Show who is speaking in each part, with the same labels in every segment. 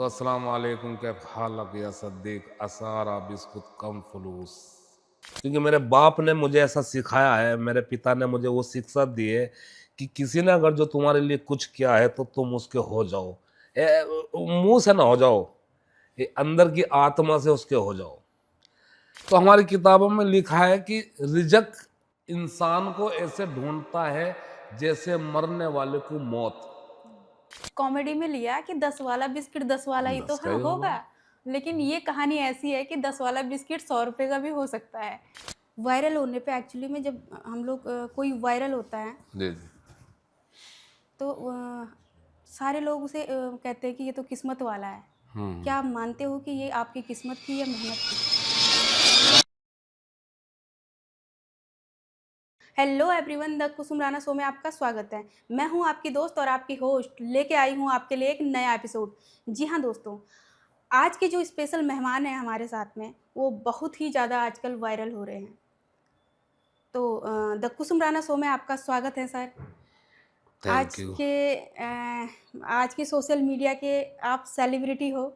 Speaker 1: तो अस्सलाम वालेकुम, कैफ हालक या सद्दीक असारा बिस्कुट कम फलूस। क्योंकि मेरे बाप ने मुझे ऐसा सिखाया है, मेरे पिता ने मुझे वो शिक्षा दी है कि किसी ने अगर जो तुम्हारे लिए कुछ किया है तो तुम उसके हो जाओ। मुंह से ना हो जाओ, ये अंदर की आत्मा से उसके हो जाओ। तो हमारी किताबों में लिखा है कि रिजक इंसान को ऐसे ढूंढता है जैसे मरने वाले को मौत।
Speaker 2: कॉमेडी में लिया कि 10 वाला बिस्किट 10 वाला ही तो
Speaker 1: 10 का ही होगा।
Speaker 2: होगा। लेकिन ये कहानी ऐसी है कि 10 वाला बिस्किट 100 रुपए का भी हो सकता है। वायरल होने पे एक्चुअली में जब हम लोग कोई वायरल होता है
Speaker 1: जी जी।
Speaker 2: तो सारे लोग उसे कहते हैं कि ये तो किस्मत वाला है।
Speaker 1: हम्म।
Speaker 2: क्या आप मानते हो कि ये आपकी किस्मत थी या मेहनत थी? Hello everyone, the Kusum Rana show में आपका स्वागत है। मैं हूं आपकी दोस्त और आपकी होस्ट, लेके आई हूं आपके लिए एक नया एपिसोड। जी हाँ दोस्तों, आज के जो स्पेशल मेहमान हैं हमारे साथ में, वो बहुत ही ज़्यादा आजकल वायरल हो रहे हैं। तो द कुसुम राना शो में आपका स्वागत है सर।
Speaker 1: थैंक
Speaker 2: आज
Speaker 1: यू।
Speaker 2: के आज के सोशल मीडिया के आप सेलिब्रिटी हो।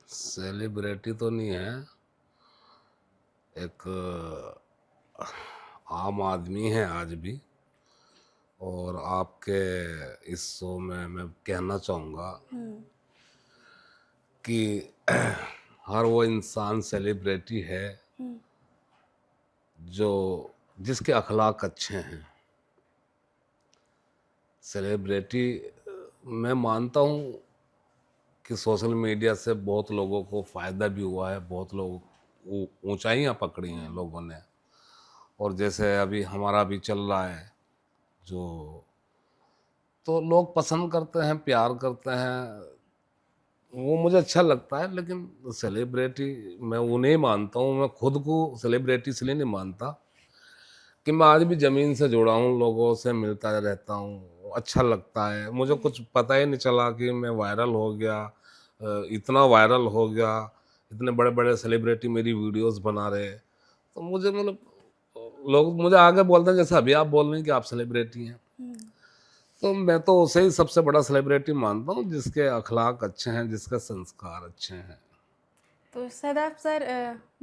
Speaker 1: सेलिब्रिटी तो नहीं है, एक आम आदमी है आज भी। और आपके इस शो में मैं कहना चाहूँगा
Speaker 2: हम्म।
Speaker 1: कि हर वो इंसान सेलिब्रिटी है
Speaker 2: हम्म।
Speaker 1: जो जिसके अखलाक अच्छे हैं। सेलिब्रिटी मैं मानता हूँ कि सोशल मीडिया से बहुत लोगों को फ़ायदा भी हुआ है, बहुत लोग ऊंचाइयाँ पकड़ी हैं लोगों ने। और जैसे अभी हमारा भी चल रहा है जो, तो लोग पसंद करते हैं, प्यार करते हैं, वो मुझे अच्छा लगता है। लेकिन सेलिब्रिटी मैं वो नहीं मानता हूँ। मैं खुद को सेलिब्रिटी इसलिए नहीं मानता कि मैं आज भी ज़मीन से जुड़ा हूँ, लोगों से मिलता रहता हूँ, अच्छा लगता है। मुझे कुछ पता ही नहीं चला कि मैं वायरल हो गया, इतना वायरल हो गया, इतने बड़े बड़े सेलिब्रिटी मेरी वीडियोस बना रहे। तो मुझे मतलब लोग मुझे आगे बोलते हैं, जैसे अभी आप बोल रहे हैं कि आप सेलिब्रिटी हैं।
Speaker 2: हम्म।
Speaker 1: तो मैं तो उसे ही सबसे बड़ा सेलिब्रिटी मानता हूँ जिसके अखलाक अच्छे हैं, जिसके संस्कार अच्छे हैं।
Speaker 2: तो सदाब सर,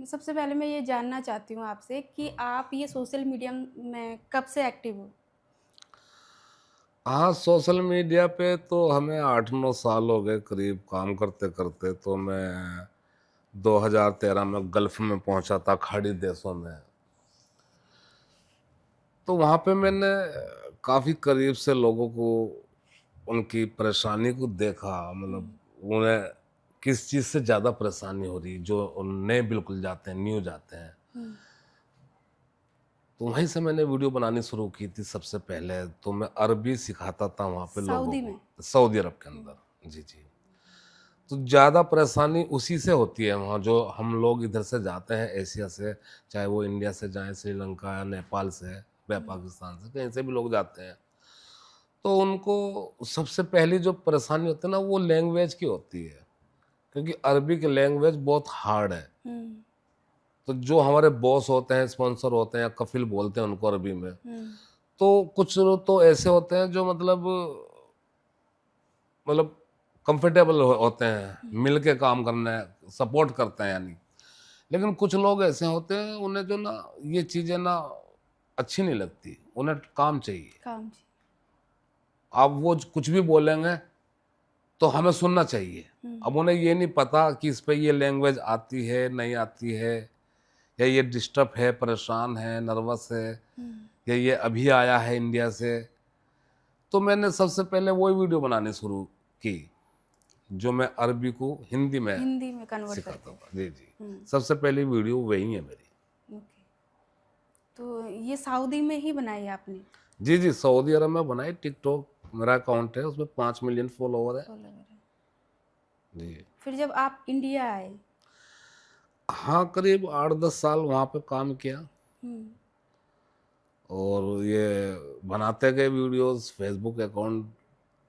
Speaker 2: सबसे पहले मैं ये जानना चाहती हूँ आपसे कि आप ये सोशल मीडिया में कब से एक्टिव हो?
Speaker 1: हाँ, सोशल मीडिया पे तो हमें 8-9 साल हो गए करीब काम करते करते। तो मैं 2013 में गल्फ में पहुंचा था, खाड़ी देशों में। तो वहाँ पे मैंने काफ़ी करीब से लोगों को, उनकी परेशानी को देखा। मतलब उन्हें किस चीज़ से ज़्यादा परेशानी हो रही, जो नए बिल्कुल जाते हैं, न्यू जाते हैं।
Speaker 2: हम्म।
Speaker 1: तो वहीं से मैंने वीडियो बनानी शुरू की थी सबसे पहले। तो मैं अरबी सिखाता था वहाँ पे लोगों
Speaker 2: सऊदी
Speaker 1: को,
Speaker 2: में?
Speaker 1: सऊदी अरब के अंदर। जी जी। तो ज़्यादा परेशानी उसी से होती है वहाँ, जो हम लोग इधर से जाते हैं एशिया से, चाहे वो इंडिया से जाएं, श्रीलंका या नेपाल से या पाकिस्तान से, कहीं से भी लोग जाते हैं। तो उनको सबसे पहली जो परेशानी होती है ना, वो लैंग्वेज की होती है। क्योंकि अरबी की लैंग्वेज बहुत हार्ड है।
Speaker 2: हम्म।
Speaker 1: तो जो हमारे बॉस होते हैं, स्पॉन्सर होते हैं या कफिल बोलते हैं उनको अरबी में,
Speaker 2: हम्म।
Speaker 1: तो कुछ लोग तो ऐसे होते हैं जो मतलब कंफर्टेबल होते हैं, मिल के काम करना है, सपोर्ट करते हैं यानी। लेकिन कुछ लोग ऐसे होते हैं, उन्हें जो ना ये चीज़ें ना अच्छी नहीं लगती, उन्हें काम चाहिए।
Speaker 2: काम जी।
Speaker 1: आप वो कुछ भी बोलेंगे तो हमें सुनना चाहिए।
Speaker 2: हम्म।
Speaker 1: अब उन्हें ये नहीं पता कि इस पे ये लैंग्वेज आती है, नहीं आती है, या ये डिस्टर्ब है, परेशान है, नर्वस है,
Speaker 2: हम्म।
Speaker 1: या ये अभी आया है इंडिया से। तो मैंने सबसे पहले वही वीडियो बनानी शुरू की, जो मैं अरबी को हिंदी में
Speaker 2: हिंदी में कन्वर्ट
Speaker 1: सिखाता
Speaker 2: करते
Speaker 1: था। जी, जी।
Speaker 2: हैं।
Speaker 1: सबसे पहली वीडियो वही है मेरी।
Speaker 2: ओके। तो ये सऊदी में ही बनाई है आपने?
Speaker 1: जी, जी, सऊदी अरब में बनाई। टिकटॉक मेरा अकाउंट है, उसमें 5 मिलियन फॉलोवर है।
Speaker 2: फॉलोवर है।
Speaker 1: जी।
Speaker 2: फिर जब आप इंडिया आए।
Speaker 1: हाँ, करीब 8-10 साल वहाँ पे काम किया।
Speaker 2: हम्म।
Speaker 1: और ये बनाते गए वीडियोस, फेसबुक अकाउंट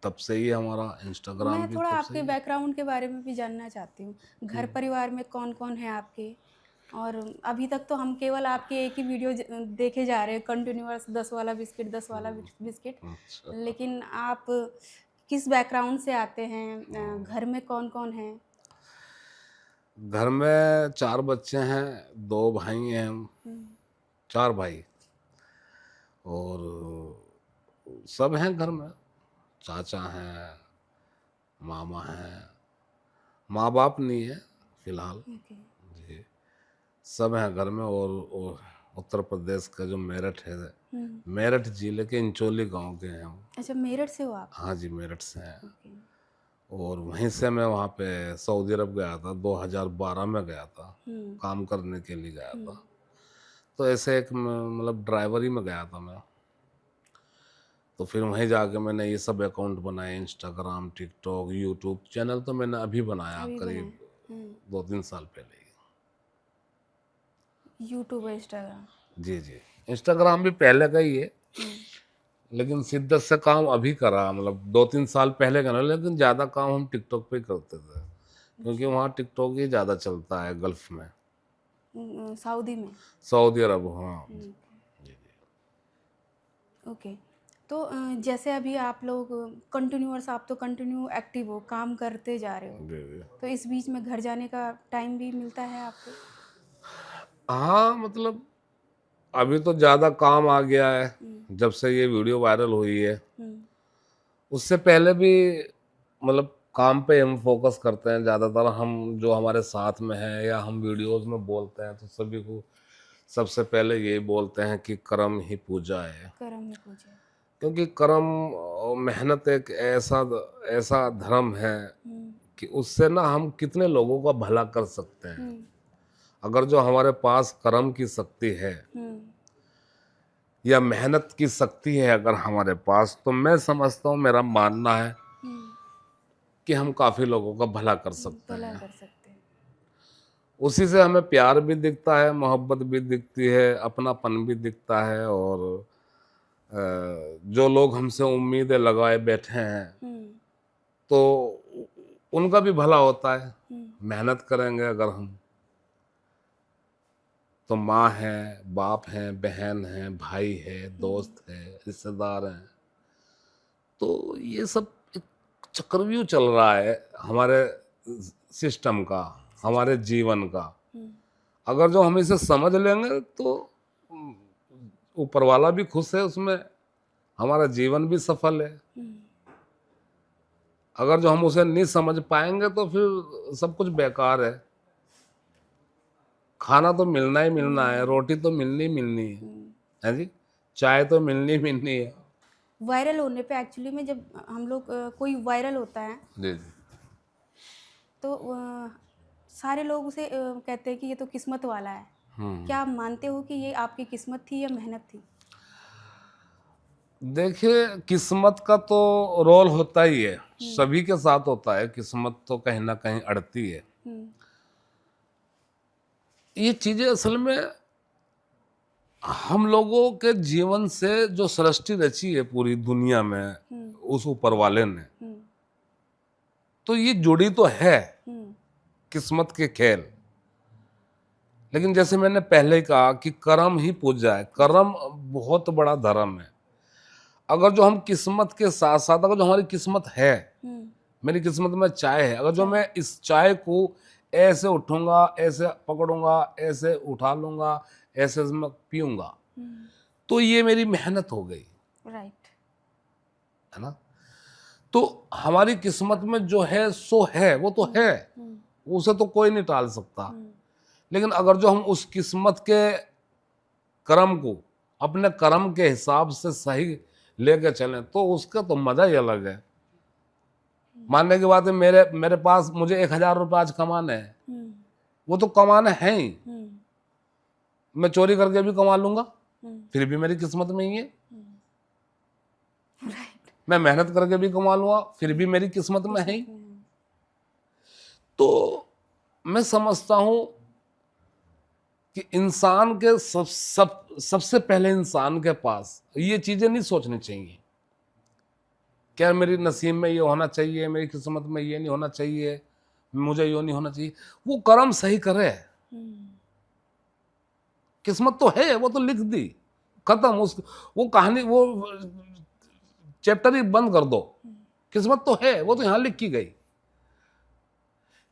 Speaker 1: तब से ही है हमारा, इंस्टाग्राम
Speaker 2: मैं
Speaker 1: भी
Speaker 2: थोड़ा
Speaker 1: तब से
Speaker 2: आपके
Speaker 1: ही है।
Speaker 2: बैकग्राउंड के बारे में भी जानना चाहती हूँ। घर परिवार में कौन कौन है आपके? और अभी तक तो हम केवल आपके एक ही वीडियो देखे जा रहे हैं, कंटिन्यूअस 10 वाला बिस्किट 10 वाला बिस्किट।
Speaker 1: अच्छा।
Speaker 2: लेकिन आप किस बैकग्राउंड से आते हैं? घर में कौन कौन है?
Speaker 1: घर में 4 बच्चे हैं, 2 भाई हैं हम, 4 भाई। और सब हैं घर में, चाचा हैं, मामा हैं, माँ बाप नहीं है फिलहाल।
Speaker 2: ओके।
Speaker 1: जी, सब हैं घर में। और उत्तर प्रदेश का जो मेरठ है, मेरठ जिले के इंचोली गांव के हैं हम।
Speaker 2: अच्छा, मेरठ से हो आप?
Speaker 1: हाँ जी, मेरठ से हैं।
Speaker 2: ओके।
Speaker 1: और वहीं से मैं वहाँ पे सऊदी अरब गया था, 2012 में गया था,
Speaker 2: हम्म।
Speaker 1: काम करने के लिए गया था। तो ऐसे एक मतलब ड्राइवरी में गया था मैं। तो फिर वहीं जाके मैंने ये सब अकाउंट बनाए, इंस्टाग्राम, टिकटॉक, यूट्यूब चैनल तो मैंने अभी बनाया,
Speaker 2: अभी
Speaker 1: करीब
Speaker 2: बनाए।
Speaker 1: 2-3 साल पहले ही।
Speaker 2: YouTube, Instagram.
Speaker 1: जी जी, इंस्टाग्राम भी पहले का ही है, लेकिन शिद्दत से काम अभी करा, मतलब 2-3 साल पहले करा, लेकिन ज़्यादा काम हम टिकटॉक पे ही करते थे, क्योंकि वहाँ टिकटॉक ही ज़्यादा चलता है गल्फ में,
Speaker 2: सऊदी में।
Speaker 1: सऊदी अरब। हाँ जी जी।
Speaker 2: ओके। तो जैसे अभी आप लोग कंटिन्यूअस, आप तो कंटिन्यू एक्टिव हो, काम करते जा रहे हो,
Speaker 1: जी जी।
Speaker 2: तो इस बीच में घर जाने का टाइम भी मिलता है आपको?
Speaker 1: हाँ मतलब अभी तो ज़्यादा काम आ गया है, जब से ये वीडियो वायरल हुई है। उससे पहले भी मतलब काम पे हम फोकस करते हैं ज़्यादातर, हम जो हमारे साथ में हैं या हम वीडियोस में बोलते हैं, तो सभी को सबसे पहले यही बोलते हैं कि कर्म ही पूजा है।
Speaker 2: कर्म में पूजा।
Speaker 1: क्योंकि कर्म और मेहनत एक ऐसा ऐसा धर्म है कि उससे ना हम कितने लोगों का भला कर सकते हैं। अगर जो हमारे पास कर्म की शक्ति है या मेहनत की शक्ति है अगर हमारे पास, तो मैं समझता हूँ, मेरा मानना है कि हम काफी लोगों का भला कर सकते
Speaker 2: भला
Speaker 1: हैं।
Speaker 2: कर सकते हैं।
Speaker 1: उसी से हमें प्यार भी दिखता है, मोहब्बत भी दिखती है, अपनापन भी दिखता है। और जो लोग हमसे उम्मीदें लगाए बैठे हैं, तो उनका भी भला होता है। मेहनत करेंगे अगर हम, तो माँ है, बाप है, बहन है, भाई है, दोस्त है, रिश्तेदार हैं, तो ये सब एक चक्रव्यूह चल रहा है हमारे सिस्टम का, हमारे जीवन का। अगर जो हम इसे समझ लेंगे तो ऊपर वाला भी खुश है, उसमें हमारा जीवन भी सफल है। अगर जो हम उसे नहीं समझ पाएंगे तो फिर सब कुछ बेकार है। खाना तो मिलना ही मिलना है, रोटी तो मिलनी ही मिलनी है जी, चाय तो मिलनी ही मिलनी है।
Speaker 2: वायरल होने पे एक्चुअली में जब हम लोग कोई वायरल होता है,
Speaker 1: जी जी।
Speaker 2: तो सारे लोग उसे कहते हैं कि ये तो किस्मत वाला है। क्या आप मानते हो कि ये आपकी किस्मत थी या मेहनत थी?
Speaker 1: देखिए, किस्मत का तो रोल होता ही है, सभी के साथ होता है, किस्मत तो कहीं ना कहीं अड़ती है। ये चीजें असल में हम लोगों के जीवन से जो सृष्टि रची है पूरी दुनिया में उस ऊपर वाले ने, तो ये जुड़ी तो है किस्मत के खेल। लेकिन जैसे मैंने पहले कहा कि कर्म ही पूजा है, कर्म बहुत बड़ा धर्म है। अगर जो हम किस्मत के साथ साथ, अगर जो हमारी किस्मत है, मेरी किस्मत में चाय है, अगर जो मैं इस चाय को ऐसे उठूंगा, ऐसे पकड़ूंगा, ऐसे उठा लूंगा, ऐसे मैं पीऊंगा, तो ये मेरी मेहनत हो गई,
Speaker 2: राइट।
Speaker 1: है ना। तो हमारी किस्मत में जो है सो है, वो तो है, उसे तो कोई नहीं टाल सकता। लेकिन अगर जो हम उस किस्मत के कर्म को अपने कर्म के हिसाब से सही लेके चलें, तो उसका तो मजा ही अलग है। मानने की बात है, मेरे मेरे पास मुझे 1,000 रुपये आज कमाने हैं, वो तो कमाने हैं ही, मैं चोरी करके भी कमा लूंगा, फिर भी मेरी किस्मत में ही है। मैं मेहनत करके भी कमा लूंगा, फिर भी मेरी किस्मत में है ही। तो मैं समझता हूं कि इंसान के सबसे पहले इंसान के पास ये चीजें नहीं सोचनी चाहिए, क्या मेरी नसीब में ये होना चाहिए, मेरी किस्मत में ये नहीं होना चाहिए, मुझे ये नहीं होना चाहिए। वो कर्म सही करे, किस्मत तो है, वो तो लिख दी, खत्म। उस वो कहानी, वो चैप्टर ही बंद कर दो किस्मत तो है, वो तो यहाँ लिख की गई,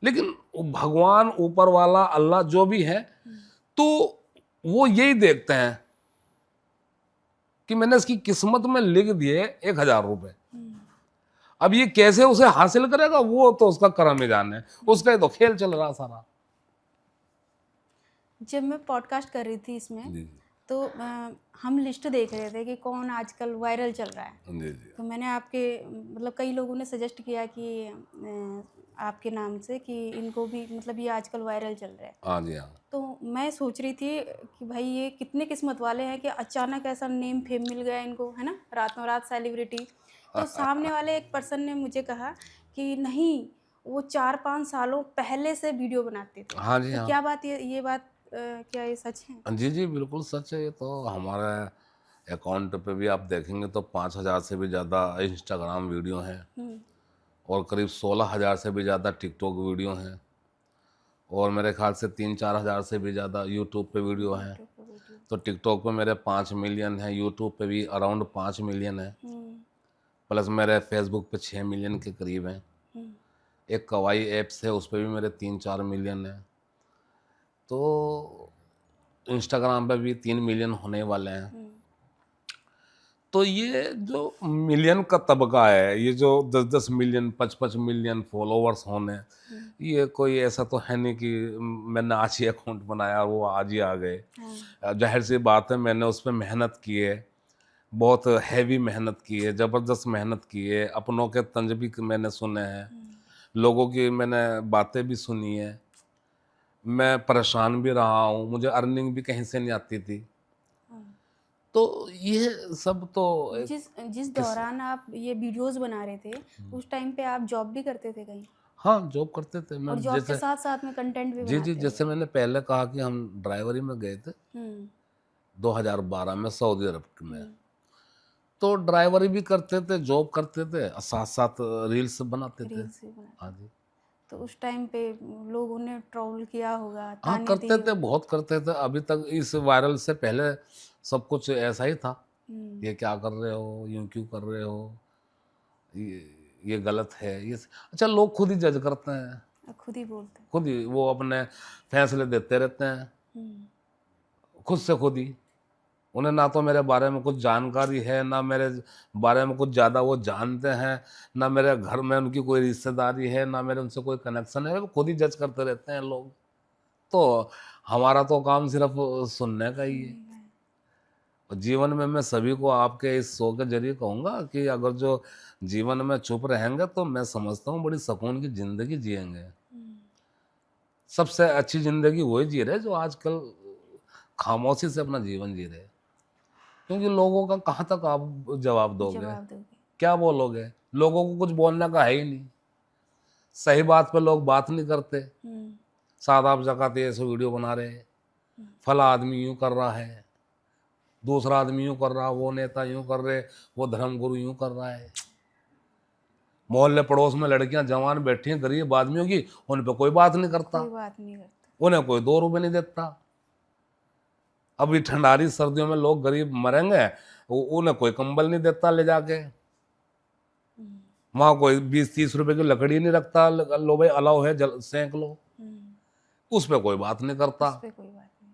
Speaker 1: लेकिन भगवान, ऊपर वाला, अल्लाह जो भी है, तो वो यही देखते हैं कि मैंने इसकी किस्मत में लिख दिए 1,000 रुपए। अब ये कैसे उसे हासिल करेगा, वो तो उसका करम ही जाने, उसका ही तो खेल चल रहा सारा।
Speaker 2: जब मैं पॉडकास्ट कर रही थी इसमें,
Speaker 1: जी
Speaker 2: तो हम लिस्ट देख रहे थे कि कौन आजकल वायरल चल रहा है।
Speaker 1: जी जी।
Speaker 2: तो मैंने आपके मतलब कई लोगों ने सजेस्ट किया कि आपके नाम से कि इनको भी मतलब ये आजकल वायरल चल रहा है।
Speaker 1: हाँ जी हाँ।
Speaker 2: तो मैं सोच रही थी कि भाई ये कितने किस्मत वाले हैं कि अचानक ऐसा नेम फेम मिल गया इनको, है ना, रातों रात सेलिब्रिटी। तो सामने वाले एक पर्सन ने मुझे कहा कि नहीं, वो 4-5 सालों पहले से वीडियो बनाते थे।
Speaker 1: हाँ जी
Speaker 2: तो
Speaker 1: हाँ।
Speaker 2: क्या बात ये बात क्या ये सच है?
Speaker 1: जी जी, बिल्कुल सच है। ये तो हमारे अकाउंट पे भी आप देखेंगे तो 5,000 से भी ज़्यादा इंस्टाग्राम वीडियो हैं,
Speaker 2: हम्म,
Speaker 1: और करीब 16,000 से भी ज़्यादा टिकटॉक वीडियो हैं, और मेरे ख्याल से 3-4 हज़ार से भी ज़्यादा यूट्यूब पे वीडियो हैं।
Speaker 2: यूट्यूब पे वीडियो।
Speaker 1: तो टिकटॉक पे मेरे 5 मिलियन है, यूट्यूब पे भी अराउंड 5 मिलियन है,
Speaker 2: हम्म,
Speaker 1: प्लस मेरे फेसबुक पे 6 मिलियन के करीब हैं।
Speaker 2: हम्म,
Speaker 1: एक कवाई ऐप्स है, उस पर भी मेरे 3-4 मिलियन है। तो इंस्टाग्राम पे भी 3 मिलियन होने वाले हैं।
Speaker 2: हम्म,
Speaker 1: तो ये जो मिलियन का तबका है, ये जो 10-10 मिलियन 5-5 मिलियन फॉलोवर्स होने, ये कोई ऐसा तो है नहीं कि मैंने आज ही अकाउंट बनाया और वो आज ही आ गए।
Speaker 2: हाँ,
Speaker 1: जाहिर सी बात है, मैंने उस पर मेहनत की है, बहुत हैवी मेहनत की है, ज़बरदस्त मेहनत की है, अपनों के तंज भी मैंने सुने हैं, लोगों की मैंने बातें भी सुनी है, मैं परेशान भी रहा हूँ, मुझे अर्निंग भी कहीं से नहीं आती थी।
Speaker 2: हाँ।
Speaker 1: तो ये सब तो एक
Speaker 2: जिस जिस
Speaker 1: किस
Speaker 2: दौरान आप ये वीडियोस बना रहे थे, उस टाइम पे आप जॉब भी करते थे कहीं?
Speaker 1: हाँ, जॉब करते थे। मैं
Speaker 2: और जॉब के
Speaker 1: जैसे
Speaker 2: साथ साथ में कंटेंट भी
Speaker 1: जी, जी,
Speaker 2: बनाते थे?
Speaker 1: जैसे मैंने पहले कहा कि हम ड्राइवरी में गए थे
Speaker 2: हम्म,
Speaker 1: 2012 में सऊदी अरब में।
Speaker 2: हम्म,
Speaker 1: तो ड्राइवरी भी करते थे, जॉब करते थे, साथ-साथ रील्स बनाते थे।
Speaker 2: रील्स भी बनाते।
Speaker 1: हाँ जी।
Speaker 2: तो उस टाइम पे लोगों ने ट्रोल किया होगा,
Speaker 1: हाँ,
Speaker 2: ताने
Speaker 1: करते
Speaker 2: दिए
Speaker 1: थे,
Speaker 2: होंगे।
Speaker 1: बहुत करते थे। अभी तक इस वायरल से पहले सब कुछ ऐसा ही था।
Speaker 2: हम्म,
Speaker 1: ये क्या कर रहे हो? यूँ क्यों कर रहे हो? ये गलत है। ये अच्छा, लोग खुद ही जज करते हैं।
Speaker 2: खुद ही बोलते हैं।
Speaker 1: खुद ही वो अपने फैसले देते रहते हैं,
Speaker 2: हम्म,
Speaker 1: खुद से खुद ही। उन्हें ना तो मेरे बारे में कुछ जानकारी है, ना मेरे बारे में कुछ ज़्यादा वो जानते हैं, ना मेरे घर में उनकी कोई रिश्तेदारी है, ना मेरे उनसे कोई कनेक्शन है, वो खुद ही जज करते रहते हैं लोग। तो हमारा तो काम सिर्फ सुनने का ही है।
Speaker 2: सुनने का है।
Speaker 1: और जीवन में मैं सभी को आपके इस शो के जरिए कहूँगा कि अगर जो जीवन में चुप रहेंगे तो मैं समझता हूँ बड़ी सुकून की ज़िंदगी जिएंगे।
Speaker 2: हम्म,
Speaker 1: सबसे अच्छी ज़िंदगी वही जी रहे जो आजकल खामोशी से अपना जीवन जी रहे। क्योंकि लोगों का कहाँ तक आप जवाब दोगे?
Speaker 2: जवाब दोगे।
Speaker 1: क्या बोलोगे? लोगों को कुछ बोलने का है ही नहीं। सही बात पे लोग बात नहीं करते।
Speaker 2: हम्म,
Speaker 1: सादाब ज़कात ऐसे वीडियो बना रहे हैं, फला आदमी यूँ कर रहा है, दूसरा आदमी यूँ कर रहा, वो नेता यूँ कर रहे, वो धर्मगुरु यूँ कर रहा है। मोहल्ले पड़ोस में लड़कियां जवान बैठी हैं गरीब आदमियों की, उन पे कोई बात नहीं करता,
Speaker 2: कोई बात नहीं करता।
Speaker 1: उन्हें कोई 2 रुपए नहीं देता। अभी ठंडारी सर्दियों में लोग गरीब मरेंगे, उन्हें कोई कंबल नहीं देता ले जाके।
Speaker 2: हम्म,
Speaker 1: वहाँ कोई 20-30 रुपए की लकड़ी नहीं रखता, लो भाई अलाव है, जल सेंक लो,
Speaker 2: हम्म,
Speaker 1: उस पे कोई बात नहीं करता।
Speaker 2: उस पे कोई बात नहीं।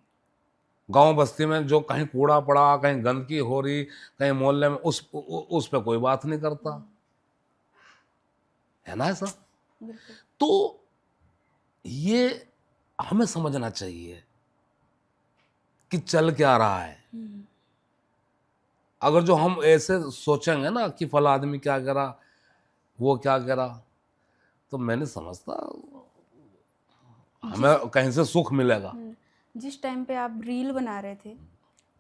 Speaker 1: गांव बस्ती में जो कहीं कूड़ा पड़ा, कहीं गंदगी हो रही, कहीं मोहल्ले में, उस पे कोई बात नहीं करता, है ना ऐसा?
Speaker 2: बिल्कुल।
Speaker 1: तो ये हमें समझना चाहिए कि चल क्या रहा है।
Speaker 2: हम्म,
Speaker 1: अगर जो हम ऐसे सोचेंगे ना कि फला आदमी क्या करा, वो क्या करा, तो मैं नहीं समझता
Speaker 2: जिस
Speaker 1: हमें कहीं से सुख मिलेगा।
Speaker 2: जिस टाइम पे आप रील बना रहे थे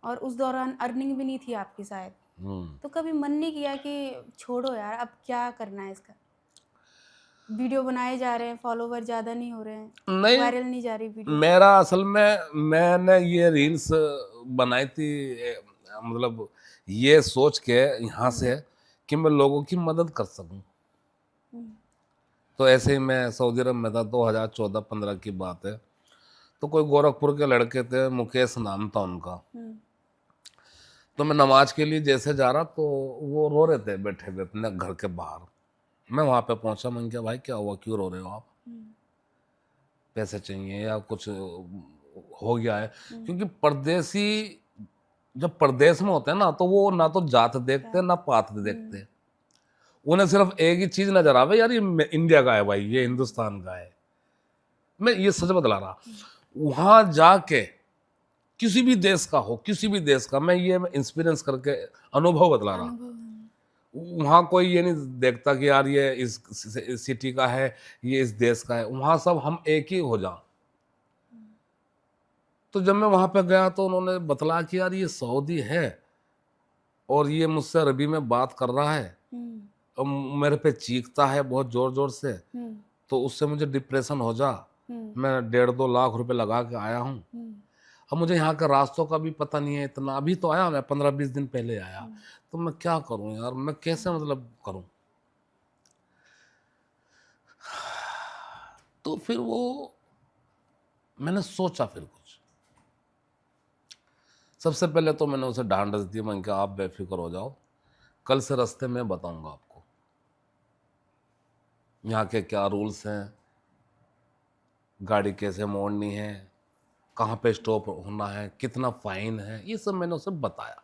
Speaker 2: और उस दौरान अर्निंग भी नहीं थी आपकी शायद,
Speaker 1: हम्म।
Speaker 2: तो कभी मन नहीं किया कि छोड़ो यार, अब क्या करना है इसका? वीडियो बनाए जा रहे हैं, फॉलोवर ज़्यादा नहीं हो रहे हैं,
Speaker 1: नहीं,
Speaker 2: वायरल नहीं जा रही वीडियो।
Speaker 1: मेरा असल में मैंने ये रील्स बनाई थी मतलब ये सोच के यहाँ से कि मैं लोगों की मदद कर सकूं।
Speaker 2: हम्म,
Speaker 1: तो ऐसे ही मैं सऊदी अरब में था, 2014-15 की बात है। तो कोई गोरखपुर के लड़के थे, मुकेश नाम था उनका।
Speaker 2: हम्म,
Speaker 1: तो मैं नमाज के लिए जैसे जा रहा तो वो रो रहे थे बैठे हुए अपने घर के बाहर। मैं वहाँ पे पहुँचा, मैंने कहा भाई क्या हुआ, क्यों रो रहे हो आप, पैसे चाहिए या कुछ हो गया है? क्योंकि परदेसी जब परदेश में होते हैं ना, तो वो ना तो जात देखते हैं ना पात देखते, उन्हें सिर्फ एक ही चीज नजर आवे, यार ये इंडिया का है भाई, ये हिंदुस्तान का है। मैं ये सच बतला रहा, वहां जाके किसी भी देश का हो, किसी भी देश का, मैं ये एक्सपीरियंस करके अनुभव बतला रहा, वहां कोई ये नहीं देखता कि यार ये इस सिटी का है, ये इस देश का है, वहां सब हम एक ही हो जा। तो जब मैं वहां पे गया तो उन्होंने बतला कि यार ये सऊदी है और ये मुझसे अरबी में बात कर रहा है और मेरे पे चीखता है बहुत जोर जोर से, तो उससे मुझे डिप्रेशन हो जा, मैं 1.5-2 लाख रुपए लगा के आया हूँ, अब मुझे यहाँ का रास्तों का भी पता नहीं है इतना, अभी तो आया मैं 15-20 दिन पहले आया, तो मैं क्या करूं यार, मैं कैसे मतलब करूं? तो फिर वो मैंने सोचा, फिर कुछ सबसे पहले तो मैंने उसे ढांढस दी, मैंने कहा आप बेफिक्र हो जाओ, कल से रास्ते में बताऊंगा आपको यहाँ के क्या रूल्स हैं, गाड़ी कैसे मोड़नी है, कहाँ पे स्टॉप होना है, कितना फाइन है, ये सब मैंने उसे बताया।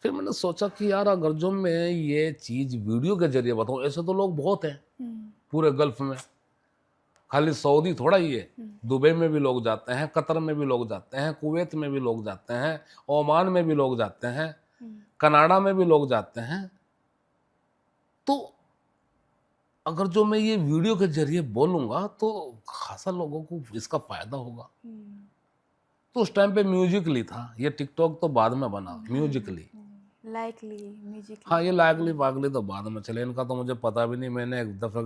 Speaker 1: फिर मैंने सोचा कि यार अगर जो मैं ये चीज़ वीडियो के जरिए बताऊँ, ऐसे तो लोग बहुत हैं पूरे गल्फ में, खाली सऊदी थोड़ा ही है, दुबई में भी लोग जाते हैं, कतर में भी लोग जाते हैं, कुवैत में भी लोग जाते हैं, ओमान में भी लोग जाते हैं, कनाडा में भी लोग जाते हैं। तो अगर जो मैं ये वीडियो के जरिए बोलूँगा तो खासा लोगों को इसका फायदा होगा। तो उस टाइम पे म्यूजिकली था, ये टिकटॉक तो बाद में बना, म्यूजिकली।
Speaker 2: Likely music.
Speaker 1: हाँ, ये लाइकली वागली तो बाद में चले, इनका तो मुझे पता भी नहीं। मैंने एक दफ़ा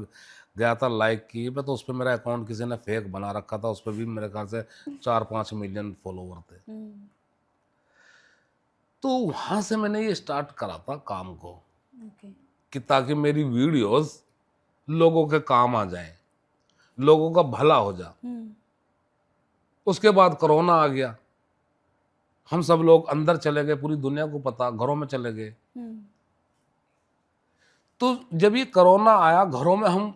Speaker 1: गया था लाइक की पे, तो उस पर मेरा अकाउंट किसी ने फेक बना रखा था, उस पर भी मेरे ख्याल से 4-5 मिलियन फॉलोवर थे। तो वहाँ से मैंने ये स्टार्ट करा था काम को, कि ताकि मेरी वीडियोस लोगों के काम आ जाए, लोगों का भला हो जा। उसके बाद कोरोना आ गया, हम सब लोग अंदर चले गए, पूरी दुनिया को पता, घरों में चले गए। तो जब ये कोरोना आया, घरों में हम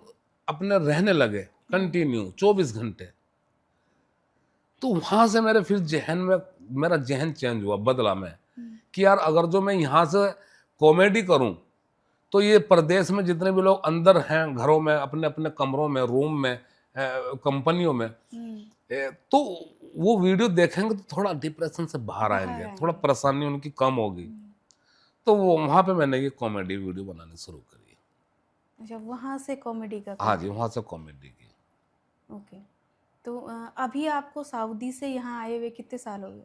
Speaker 1: अपने रहने लगे कंटिन्यू 24 घंटे, तो वहां से मेरे फिर जहन में मेरा जहन चेंज हुआ, बदला मैं, कि यार अगर जो मैं यहाँ से कॉमेडी करूं, तो ये प्रदेश में जितने भी लोग अंदर हैं, घरों में, अपने अपने कमरों में, रूम में, कंपनियों में, तो वो वीडियो देखेंगे तो थोड़ा डिप्रेशन से बाहर आएंगे, थोड़ा परेशानी उनकी कम होगी। तो वो वहाँ पे मैंने ये कॉमेडी वीडियो बनानी शुरू करी।
Speaker 2: अच्छा, वहाँ से कॉमेडी का?
Speaker 1: हाँ जी, वहाँ से कॉमेडी की।
Speaker 2: ओके। तो अभी आपको सऊदी से यहाँ आए हुए कितने साल हो गए?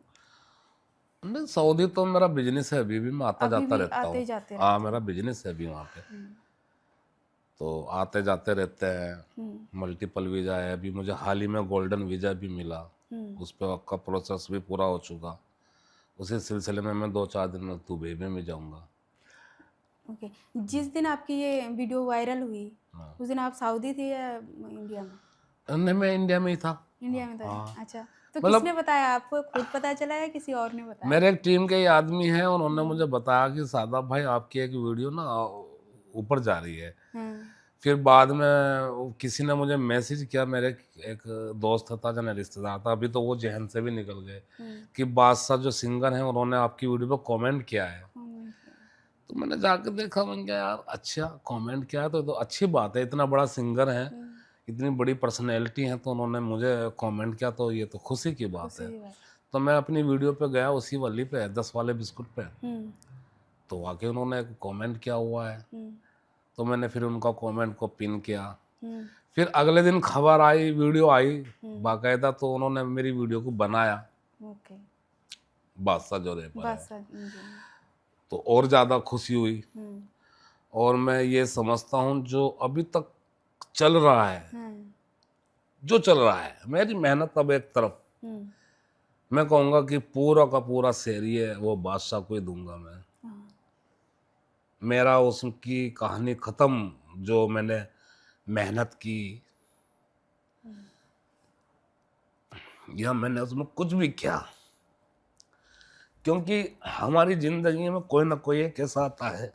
Speaker 1: नहीं, सऊदी तो मेरा बिजनेस है, अभी भी मैं आता जाता रहता हूँ।
Speaker 2: आते जाते
Speaker 1: हाँ, मेरा बिजनेस है अभी वहाँ पे, तो आते जाते रहते हैं। मल्टीपल वीज़ा है, अभी मुझे हाल ही में गोल्डन वीज़ा भी मिला, उस पर आपका प्रोसेस भी पूरा हो चुका। उसी सिलसिले में मैं 2-4 दिन में दुबई में भी जाऊँगा।
Speaker 2: ओके। जिस दिन आपकी ये वीडियो वायरल हुई, उस दिन आप सऊदी थे या इंडिया में?
Speaker 1: नहीं, मैं इंडिया में ही था।
Speaker 2: इंडिया में था। अच्छा, तो किसने बताया आपको? खुद पता चला या किसी और ने बताया?
Speaker 1: मेरे एक टीम के ही आदमी हैं, उन्होंने मुझे बताया कि सादाब भाई आपकी एक वीडियो ना ऊपर जा रही है। फिर बाद में किसी ने मुझे मैसेज किया, मेरे एक दोस्त था जन रिश्तेदार था, अभी तो वो जहन से भी निकल गए, कि बादशाह जो सिंगर हैं उन्होंने आपकी वीडियो पर कमेंट किया है। तो मैंने जाकर देखा, मैंने कहा यार अच्छा कमेंट किया है तो अच्छी बात है, इतना बड़ा सिंगर है, इतनी बड़ी पर्सनैलिटी है, तो उन्होंने मुझे कमेंट किया, तो ये तो खुशी की बात है। तो मैं अपनी वीडियो पे गया, उसी वाली पे 10 वाले बिस्कुट पे, तो वाकई उन्होंने कमेंट किया हुआ है। तो मैंने फिर उनका कमेंट को पिन किया। फिर अगले दिन खबर आई, वीडियो आई बाकायदा, तो उन्होंने मेरी वीडियो को बनाया, बादशाह जो रैपर है, तो और ज़्यादा खुशी हुई। और मैं ये समझता हूँ जो अभी तक चल रहा है, जो चल रहा है, मेरी मेहनत अब एक तरफ, मैं कहूँगा कि पूरा का पूरा श्रेय वो बादशाह को ही दूंगा मैं। मेरा उसकी कहानी ख़त्म, जो मैंने मेहनत की या मैंने उसमें कुछ भी किया, क्योंकि हमारी ज़िंदगी में कोई ना कोई एक ऐसा आता है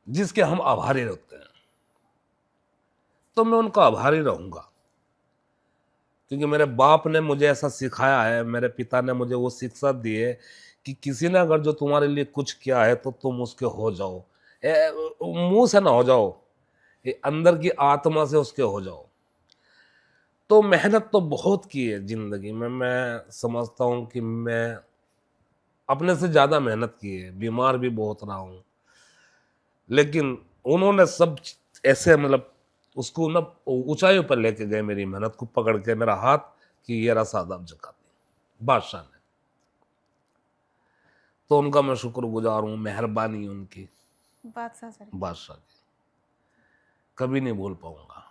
Speaker 1: जिसके हम आभारी होते हैं। तो मैं उनका आभारी रहूँगा, क्योंकि मेरे बाप ने मुझे ऐसा सिखाया है, मेरे पिता ने मुझे वो शिक्षा दी है कि किसी ने अगर जो तुम्हारे लिए कुछ किया है तो तुम उसके हो जाओ। मुंह से ना हो जाओ, ये अंदर की आत्मा से उसके हो जाओ। तो मेहनत तो बहुत की है ज़िंदगी में। मैं समझता हूँ कि मैं अपने से ज़्यादा मेहनत की है, बीमार भी बहुत रहा हूँ। लेकिन उन्होंने सब ऐसे मतलब उसको ना ऊँचाइयों पर लेके गए, मेरी मेहनत को पकड़ के मेरा हाथ कि ये रहा सादाब ज़काती बादशाह ने। तो उनका मैं शुक्रगुज़ार हूँ, मेहरबानी उनकी,
Speaker 2: बादशाह सर की।
Speaker 1: बादशाह की, कभी नहीं भूल पाऊँगा।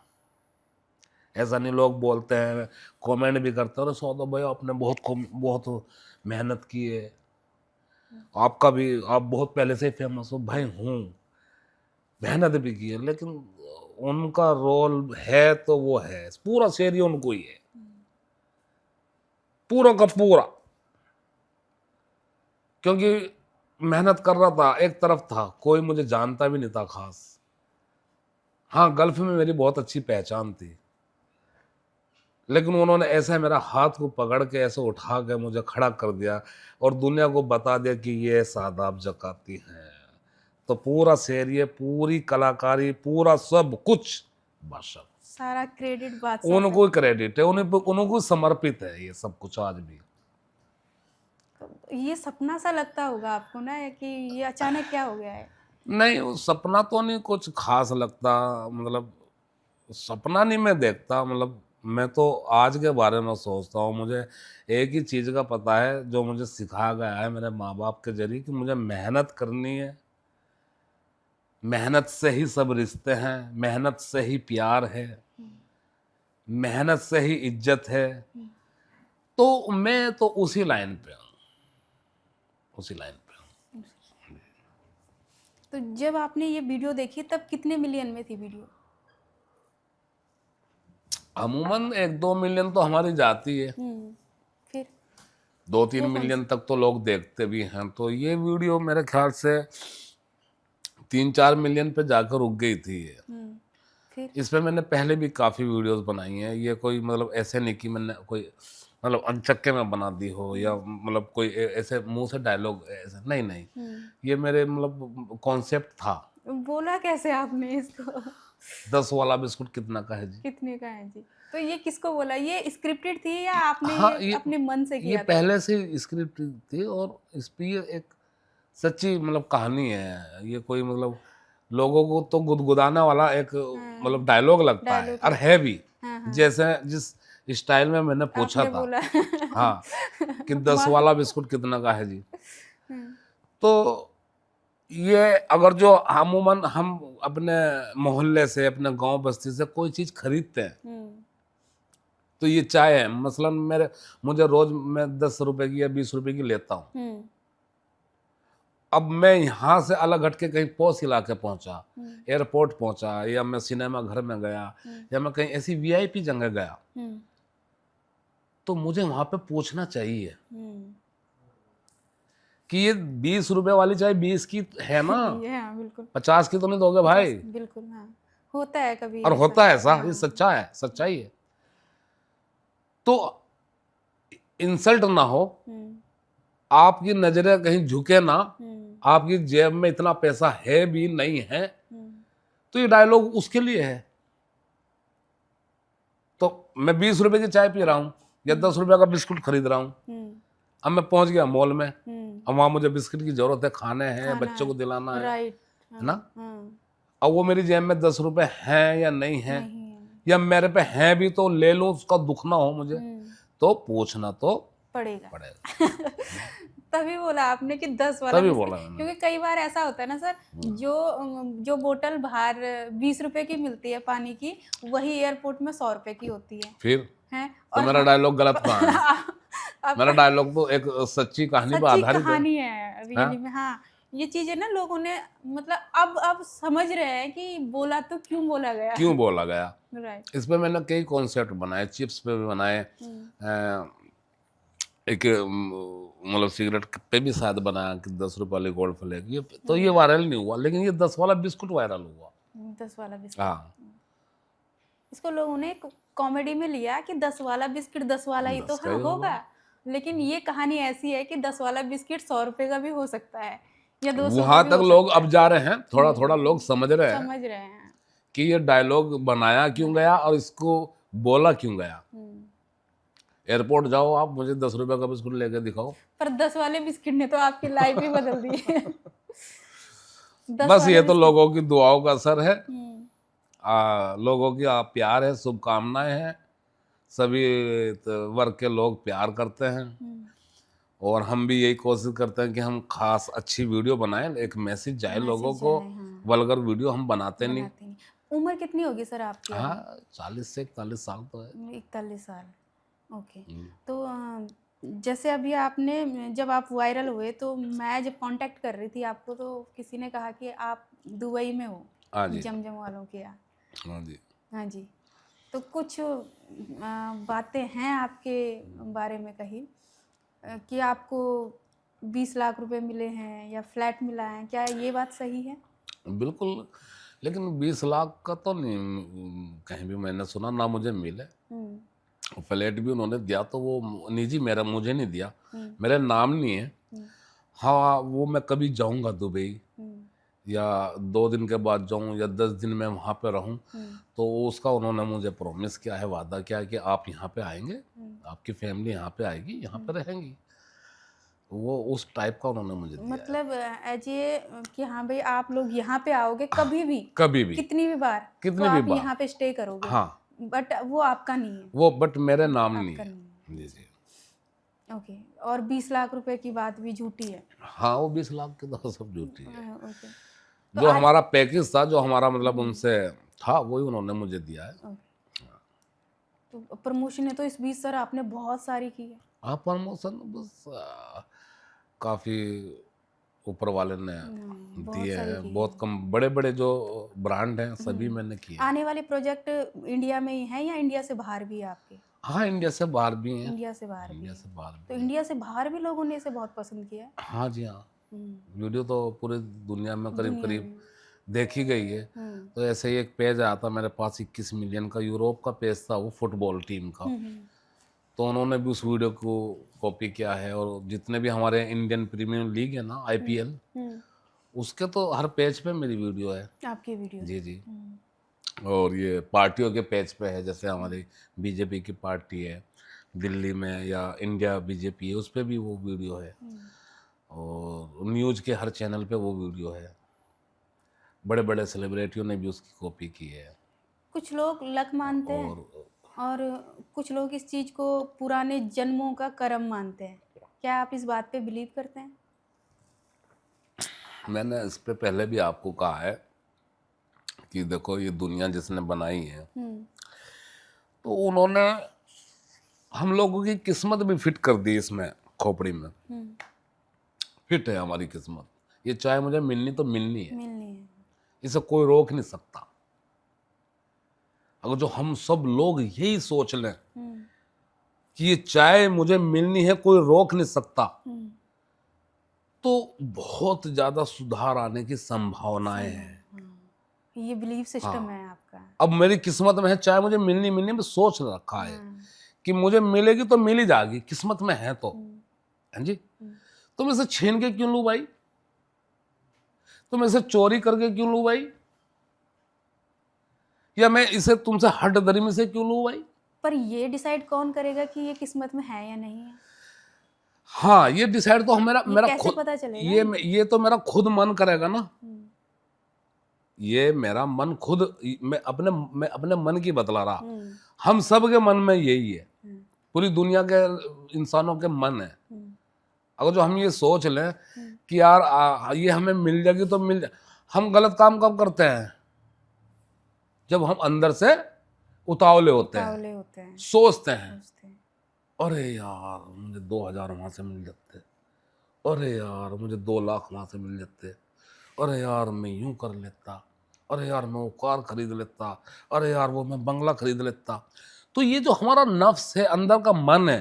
Speaker 1: ऐसा नहीं, लोग बोलते हैं, कमेंट भी करते हैं, अरे सौदा भाई आपने बहुत मेहनत की है, आपका भी, आप बहुत पहले से ही फेमस हो। भाई हूँ, मेहनत भी की है, लेकिन उनका रोल है तो वो है, पूरा श्रेय उनको ही है, पूरा का पूरा। क्योंकि मेहनत कर रहा था, एक तरफ था, कोई मुझे जानता भी नहीं था खास। हाँ, गल्फ में मेरी बहुत अच्छी पहचान थी, लेकिन उन्होंने ऐसा मेरा हाथ को पकड़ के ऐसे उठा के मुझे खड़ा कर दिया और दुनिया को बता दिया कि ये सादाब ज़काती हैं। तो पूरा श्रेय, पूरी कलाकारी, पूरा सब कुछ बादशाह,
Speaker 2: सारा क्रेडिट बादशाह सर।
Speaker 1: उनको क्रेडिट है, उनको समर्पित है ये सब कुछ आज भी।
Speaker 2: ये सपना सा लगता होगा आपको ना कि ये अचानक क्या हो गया है?
Speaker 1: नहीं, वो सपना तो नहीं कुछ खास लगता, मतलब सपना नहीं मैं देखता, मतलब मैं तो आज के बारे में सोचता हूँ। मुझे एक ही चीज़ का पता है जो मुझे सिखाया गया है मेरे माँ बाप के जरिए, कि मुझे मेहनत करनी है, मेहनत से ही सब रिश्ते हैं, मेहनत से ही प्यार है, मेहनत से ही इज्जत है। तो मैं तो उसी लाइन पे हूँ, उसी लाइन पे हूँ।
Speaker 2: तो जब आपने ये वीडियो देखी तब कितने मिलियन में थी वीडियो?
Speaker 1: अमूमन 1-2 मिलियन तो हमारी जाती है,
Speaker 2: फिर
Speaker 1: 2-3
Speaker 2: वो कौन
Speaker 1: मिलियन तक तो लोग देखते भी हैं। तो ये वीडियो मेरे ख्याल से 3-4 मिलियन पे जाकर रुक गई थी ये।
Speaker 2: फिर
Speaker 1: इस पे मैंने पहले भी काफ़ी वीडियोस बनाई हैं। ये कोई मतलब ऐसे नहीं कि मैंने कोई मतलब अनचक्के में बना दी हो, या मतलब कोई ऐसे मुंह से डायलॉग ऐसे, नहीं नहीं, ये मेरे मतलब कॉन्सेप्ट था।
Speaker 2: बोला कैसे आपने इसको?
Speaker 1: 10 वाला बिस्कुट कितना का है जी?
Speaker 2: कितने का है जी? तो ये किसको बोला? ये स्क्रिप्टेड थी या आपने
Speaker 1: हाँ,
Speaker 2: ये अपने मन से
Speaker 1: ये
Speaker 2: किया था?
Speaker 1: पहले से स्क्रिप्ट थी, और इस पे ये एक सच्ची मतलब कहानी है। ये कोई मतलब लोगों को तो गुदगुदाने वाला एक मतलब डायलॉग लगता है,
Speaker 2: डायलॉग
Speaker 1: और है भी,
Speaker 2: हाँ, हाँ।
Speaker 1: जैसे जिस स्टाइल में मैंने पूछा
Speaker 2: आपने
Speaker 1: था,
Speaker 2: बोला
Speaker 1: हाँ, कि 10
Speaker 2: वाह!
Speaker 1: वाला बिस्कुट कितना का है जी?
Speaker 2: हुँ,
Speaker 1: तो ये अगर जो अमूमन हम अपने मोहल्ले से, अपने गांव बस्ती से कोई चीज़ खरीदते हैं,
Speaker 2: हुँ,
Speaker 1: तो ये चाय है मसलन, मुझे रोज मैं 10 रुपए की या 20 रुपए की लेता हूँ।
Speaker 2: हुँ,
Speaker 1: अब मैं यहाँ से अलग हट के कहीं पॉश इलाके पहुंचा,
Speaker 2: हुँ,
Speaker 1: एयरपोर्ट पहुंचा, या मैं सिनेमा घर में गया, या मैं कहीं ऐसी वीआईपी जगह गया,
Speaker 2: हुँ,
Speaker 1: तो मुझे वहां पे पूछना चाहिए
Speaker 2: हुँ।
Speaker 1: कि ये 20 रुपए वाली चाय 20 की है ना,
Speaker 2: ये हाँ, बिल्कुल।
Speaker 1: 50 की तो नहीं दोगे भाई?
Speaker 2: बिल्कुल, हाँ। होता है कभी
Speaker 1: और
Speaker 2: ऐसा।
Speaker 1: होता है ऐसा, ये
Speaker 2: हाँ।
Speaker 1: सच्चा है, सच्चाई है। तो इंसल्ट ना हो,
Speaker 2: हुँ,
Speaker 1: आपकी नजरें कहीं झुके ना,
Speaker 2: हुँ,
Speaker 1: आपकी जेब में इतना पैसा है भी नहीं है,
Speaker 2: हुँ,
Speaker 1: तो ये डायलॉग उसके लिए है। तो मैं 20 रुपए की चाय पी रहा हूँ या 10 रुपए का बिस्कुट खरीद रहा हूँ।
Speaker 2: हुँ,
Speaker 1: अब मैं पहुंच गया मॉल में,
Speaker 2: हुँ।
Speaker 1: अब वहां मुझे बिस्किट की जरूरत है, खाने हैं,
Speaker 2: खाना
Speaker 1: बच्चों को दिलाना है
Speaker 2: राइट।
Speaker 1: ना?
Speaker 2: हाँ, हाँ।
Speaker 1: अब वो मेरी जेब में 10 रुपए हैं या नहीं है,
Speaker 2: नहीं है।
Speaker 1: या मेरे पे हैं भी तो ले लो, उसका दुख ना हो मुझे,
Speaker 2: हुँ,
Speaker 1: तो पूछना तो
Speaker 2: पड़ेगा।
Speaker 1: पड़ेगा।
Speaker 2: तभी बोला आपने कि 10 वाला
Speaker 1: तभी
Speaker 2: बिस्किट,
Speaker 1: बोला मैंने।
Speaker 2: क्योंकि कई बार ऐसा होता है ना सर, जो बोतल बाहर 20 रुपए की मिलती है पानी की, वही एयरपोर्ट में 100 रुपए की होती है।
Speaker 1: फिर
Speaker 2: हैं?
Speaker 1: तो
Speaker 2: और
Speaker 1: मेरा डायलॉग गलत कहाँ है? मेरा
Speaker 2: आपका
Speaker 1: डायलॉग तो एक सच्ची कहानी पर
Speaker 2: सच्ची
Speaker 1: आधारित है।
Speaker 2: कहानी है रियली
Speaker 1: हाँ?
Speaker 2: में। हाँ, ये चीज़ें ना लोगों ने मतलब अब समझ रहे हैं कि बोला तो क्यों बोला गया।
Speaker 1: क्यों बोला गया?
Speaker 2: राइट।
Speaker 1: इस पे मैंने कई कॉन्सेप्ट बनाए, चिप्स पे भी बनाए,
Speaker 2: हुँ,
Speaker 1: एक मतलब सिगरेट पे भी शायद बनाया कि 10 रुपए वाली गोल्ड फ्लैग, ये तो ये
Speaker 2: हुँ,
Speaker 1: वायरल नहीं हुआ, लेकिन ये 10 वाला बिस्कुट वायरल हुआ।
Speaker 2: 10 वाला बिस्किट।
Speaker 1: हाँ,
Speaker 2: इसको लोगों ने कॉमेडी में लिया कि 10 वाला बिस्किट 10 वाला ही तो
Speaker 1: 10 का ही
Speaker 2: होगा, लेकिन ये कहानी ऐसी है कि 10 वाला बिस्किट 100 रुपए का भी हो सकता है या 200 का
Speaker 1: वहां
Speaker 2: भी
Speaker 1: तक
Speaker 2: हो
Speaker 1: लोग
Speaker 2: सकता
Speaker 1: अब
Speaker 2: है।
Speaker 1: जा रहे हैं, थोड़ा थोड़ा लोग समझ रहे हैं
Speaker 2: समझ रहे हैं।
Speaker 1: कि ये डायलॉग बनाया क्यों गया और इसको बोला क्यों गया। एयरपोर्ट जाओ आप, मुझे 10 रुपए का बिस्कुट लेके दिखाओ।
Speaker 2: पर 10 वाले बिस्किट ने तो आपकी लाइफ ही बदल दी है। 10
Speaker 1: बस
Speaker 2: वाले
Speaker 1: ये तो
Speaker 2: बिस्किट।
Speaker 1: लोगों की दुआओं का असर है,
Speaker 2: हम्म,
Speaker 1: लोगों की प्यार है, शुभकामनाएं हैं। सभी वर्ग के लोग प्यार करते हैं
Speaker 2: हम्म,
Speaker 1: और हम भी यही कोशिश करते हैं कि हम खास अच्छी वीडियो बनाएं, एक मैसेज जाए लोगों
Speaker 2: मैसेज
Speaker 1: को।
Speaker 2: जाए, हाँ,
Speaker 1: वल्गर वीडियो हम बनाते नहीं।
Speaker 2: बनाते नहीं। उम्र कितनी होगी सर आपकी अभी?
Speaker 1: हाँ, 40 से 41 साल तो है।
Speaker 2: 41 साल। ओके।
Speaker 1: हम्म।
Speaker 2: तो जैसे अभी आपने, जब आप वायरल हुए तो मैं जब कांटेक्ट कर रही थी आपको तो किसी ने कहा कि आप दुबई में हो,
Speaker 1: हाँ जी,
Speaker 2: जमजम वालों के यहाँ।
Speaker 1: हाँ जी।
Speaker 2: हाँ जी। तो कुछ बातें हैं आपके बारे में कही कि आपको 20 लाख रुपए मिले हैं या फ्लैट मिला है, क्या ये बात सही है?
Speaker 1: बिल्कुल, लेकिन 20 लाख का तो नहीं कहीं भी मैंने सुना, ना मुझे मिले।
Speaker 2: हम्म,
Speaker 1: फ्लैट भी उन्होंने दिया तो वो निजी, मेरा मुझे नहीं दिया,
Speaker 2: हम्म,
Speaker 1: मेरे नाम नहीं है।
Speaker 2: हम्म,
Speaker 1: हाँ, वो मैं कभी जाऊंगा दुबई
Speaker 2: हम्म,
Speaker 1: या 2 दिन के बाद जाऊं या 10 दिन में वहाँ पे रहूं,
Speaker 2: हम्म,
Speaker 1: तो उसका उन्होंने मुझे प्रॉमिस किया है, वादा किया है कि आप यहाँ पे आएंगे, आपकी फैमिली यहाँ पे आएगी, यहाँ पे रहेंगी। वो उस टाइप का उन्होंने मुझे दिया है।
Speaker 2: मतलब एज ये कि हाँ भाई आप लोग यहाँ पे आओगे कभी भी,
Speaker 1: कभी भी,
Speaker 2: कितनी भी बार, तो
Speaker 1: कितनी भी
Speaker 2: आप
Speaker 1: बार।
Speaker 2: यहाँ पे स्टे करोगे,
Speaker 1: हाँ,
Speaker 2: बट वो आपका नहीं है।
Speaker 1: वो बट मेरे नाम नहीं
Speaker 2: आपका
Speaker 1: है।
Speaker 2: नहीं
Speaker 1: जी जी।
Speaker 2: है। ओके। और 20 लाख रुपए की बात भी झूठी है।
Speaker 1: हाँ, वो 20 लाख की तो सब झूठी है।
Speaker 2: ओके। तो
Speaker 1: जो
Speaker 2: आज
Speaker 1: हमारा पैकेज था, जो हमारा मतलब उनसे था, वही उन्होंने मुझे दिया है।
Speaker 2: ओके। तो प्रमोशन तो इस बीच सर आपने बहुत सारी की है।
Speaker 1: हाँ, प्रमोशन बस काफी ऊपर वाले ने
Speaker 2: बहुत
Speaker 1: दिए
Speaker 2: सारी
Speaker 1: हैं।
Speaker 2: की
Speaker 1: बहुत
Speaker 2: है।
Speaker 1: कम, बड़े बड़े जो ब्रांड हैं सभी मैंने किए हैं।
Speaker 2: आने वाले प्रोजेक्ट इंडिया में ही है या इंडिया से बाहर भी है आपके?
Speaker 1: हाँ, इंडिया से बाहर भी हैं।
Speaker 2: इंडिया से बाहर भी
Speaker 1: इंडिया
Speaker 2: है।
Speaker 1: से बाहर
Speaker 2: तो
Speaker 1: भी हैं।
Speaker 2: इंडिया से बाहर भी लोगों ने इसे बहुत पसंद किया है।
Speaker 1: हाँ जी, हाँ।
Speaker 2: हम्म,
Speaker 1: वीडियो तो पूरी दुनिया में करीब
Speaker 2: दुनिया
Speaker 1: करीब
Speaker 2: में।
Speaker 1: देखी गई है। तो ऐसे ही एक पेज आया था मेरे पास, 21 मिलियन का, यूरोप का पेज था वो, फुटबॉल टीम का।
Speaker 2: हम्म,
Speaker 1: तो उन्होंने भी उस वीडियो को कॉपी किया है। और जितने भी हमारे इंडियन प्रीमियर लीग है ना, IPL,
Speaker 2: हम्म,
Speaker 1: उसके तो हर पेज पे मेरी वीडियो है।
Speaker 2: आपकी वीडियो।
Speaker 1: जी जी। और ये पार्टियों के पेज पे है, जैसे हमारी बीजेपी की पार्टी है दिल्ली में, या इंडिया बीजेपी है, उस पे भी वो वीडियो है। और न्यूज़ के हर चैनल पे वो वीडियो है। बड़े बड़े सेलिब्रिटियों ने भी उसकी कॉपी की है।
Speaker 2: कुछ लोग लक मानते हैं
Speaker 1: और
Speaker 2: और कुछ लोग इस चीज को पुराने जन्मों का कर्म मानते हैं। क्या आप इस बात पे बिलीव करते हैं?
Speaker 1: मैंने इस पे पहले भी आपको कहा है कि देखो, ये दुनिया जिसने बनाई है,
Speaker 2: हम्म,
Speaker 1: तो उन्होंने हम लोगों की किस्मत भी फिट कर दी इसमें, खोपड़ी में फिट है हमारी किस्मत। ये चाहे मुझे मिलनी तो मिलनी है,
Speaker 2: मिलनी है।
Speaker 1: इसे कोई रोक नहीं सकता। अगर जो हम सब लोग यही सोच लें
Speaker 2: हम्म,
Speaker 1: कि ये चाय मुझे मिलनी है, कोई रोक नहीं सकता,
Speaker 2: हम्म,
Speaker 1: तो बहुत ज्यादा सुधार आने की संभावनाएं हैं।
Speaker 2: ये बिलीव सिस्टम
Speaker 1: हाँ।
Speaker 2: है आपका।
Speaker 1: अब मेरी किस्मत में है, चाहे मुझे मिलनी मिलनी, मैं सोच रखा है
Speaker 2: हाँ,
Speaker 1: कि मुझे मिलेगी तो मिल ही जाएगी, किस्मत में है तो। हाँ जी। तुम इसे छीन के क्यों लूं भाई? तुम इसे चोरी करके क्यों लूं भाई? या मैं इसे तुमसे हट दरिमी से क्यों लूं भाई?
Speaker 2: पर ये डिसाइड कौन करेगा कि ये किस्मत में है या नहीं है?
Speaker 1: हाँ, ये डिसाइड तो मेरा
Speaker 2: ये
Speaker 1: मेरा
Speaker 2: कैसे
Speaker 1: खुद,
Speaker 2: पता चलेगा?
Speaker 1: ये तो मेरा खुद मन करेगा ना।
Speaker 2: हम्म,
Speaker 1: ये मेरा मन खुद, मैं अपने मन की बतला रहा।
Speaker 2: हम्म,
Speaker 1: हम सब के मन में यही है,
Speaker 2: हम्म,
Speaker 1: पूरी दुनिया के इंसानों के मन है।
Speaker 2: हम्म,
Speaker 1: अगर जो हम ये सोच लें कि यार ये हमें मिल जाएगी तो मिल जाए, हम गलत काम कब करते हैं? जब हम अंदर से उतावले होते हैं,
Speaker 2: उतावले होते हैं,
Speaker 1: सोचते हैं,
Speaker 2: सोचते हैं।
Speaker 1: अरे यार मुझे 2000 वहां से मिल जाते, अरे यार मुझे 2 लाख वहां से मिल जाते, अरे यार मैं यूं कर लेता, अरे यार मैं वो कार खरीद लेता, अरे यार वो मैं बंगला खरीद लेता। तो ये जो हमारा नफ्स है, अंदर का मन है,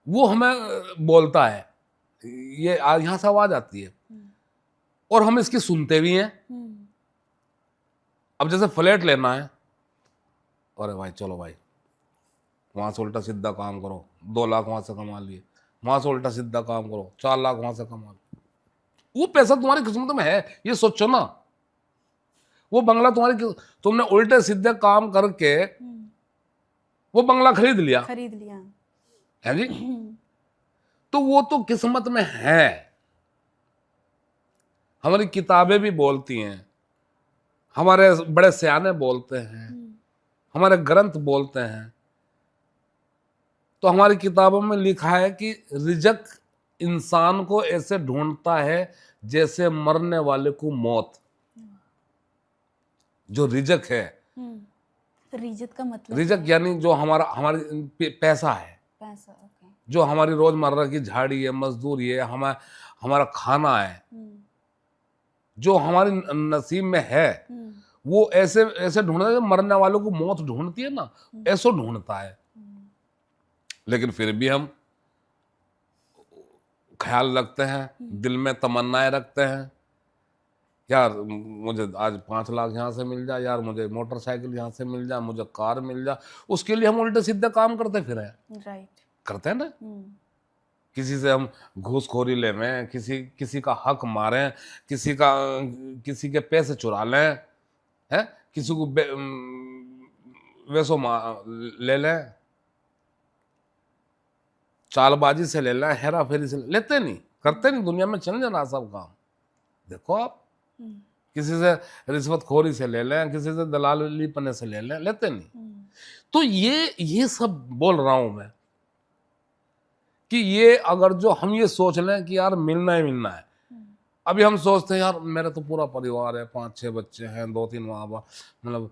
Speaker 1: वो हमें बोलता है, ये यहाँ से आवाज आती है और हम इसकी सुनते भी हैं। अब जैसे फ्लैट लेना है, अरे भाई चलो भाई, वहाँ से उल्टा सीधा काम करो, 2 लाख वहाँ से कमा लिए, वहाँ से उल्टा सीधा काम करो, 4 लाख वहाँ से कमा लिए। वो पैसा तुम्हारी किस्मत में है, ये सोचो ना। वो बंगला तुमने उल्टे सीधे काम करके वो बंगला खरीद लिया,
Speaker 2: खरीद लिया।
Speaker 1: है जी। तो वो तो किस्मत में है। हमारी किताबें भी बोलती हैं, हमारे बड़े सियाने बोलते हैं, हमारे ग्रंथ बोलते हैं। तो हमारी किताबों में लिखा है कि रिजक इंसान को ऐसे ढूंढता है जैसे मरने वाले को मौत। जो रिजक है,
Speaker 2: रिजक का मतलब
Speaker 1: रिजक यानी जो हमारी पैसा है,
Speaker 2: पैसा। ओके।
Speaker 1: जो हमारी रोजमर्रा की झाड़ी है, मजदूरी है, हमारा खाना है, जो हमारी नसीब में है, वो ऐसे ऐसे ढूंढता है। मरने वालों को मौत ढूंढती है ना, ऐसो ढूंढता है। लेकिन फिर भी हम ख्याल रखते हैं, दिल में तमन्नाएं रखते हैं, यार मुझे आज 5 लाख यहाँ से मिल जाए, यार मुझे मोटरसाइकिल यहाँ से मिल जाए, मुझे कार मिल जाए। उसके लिए हम उल्टे सीधे काम करते फिर हैं।
Speaker 2: राइट।
Speaker 1: करते हैं ना। किसी से हम घूसखोरी ले लें, किसी का हक मारें, किसी के पैसे चुरा लें, है, किसी को वैसो ले लें, चालबाजी से ले लें, हेरा फेरी से लेते नहीं, करते नहीं। दुनिया में चल जाना सब काम। देखो आप, किसी से रिश्वतखोरी से ले लें, किसी से दलाली पन्ने से ले लें, लेते नहीं। तो ये सब बोल रहा हूं मैं कि ये अगर जो हम ये सोच लें कि यार मिलना ही मिलना है। अभी हम सोचते हैं यार मेरा तो पूरा परिवार है, 5-6 बच्चे हैं, 2-3 माँ बाप, मतलब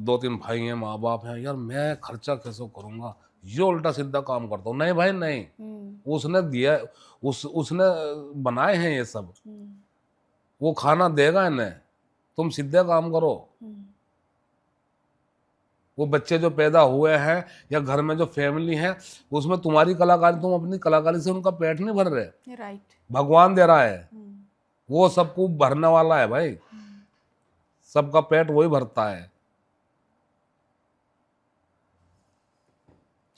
Speaker 1: 2-3 भाई हैं, माँ बाप हैं, यार मैं खर्चा कैसे करूंगा, ये उल्टा सीधा काम करता हूँ। नहीं भाई नहीं, उसने दिया, उसने बनाए हैं ये सब, वो खाना देगा इन्हें, तुम सीधे काम करो। वो बच्चे जो पैदा हुए हैं या घर में जो फैमिली है, उसमें तुम्हारी कलाकारी, तुम अपनी कलाकारी से उनका पेट नहीं भर रहे,
Speaker 2: राइट।
Speaker 1: भगवान दे रहा है। वो सबको भरने वाला है भाई, सबका पेट वही भरता है।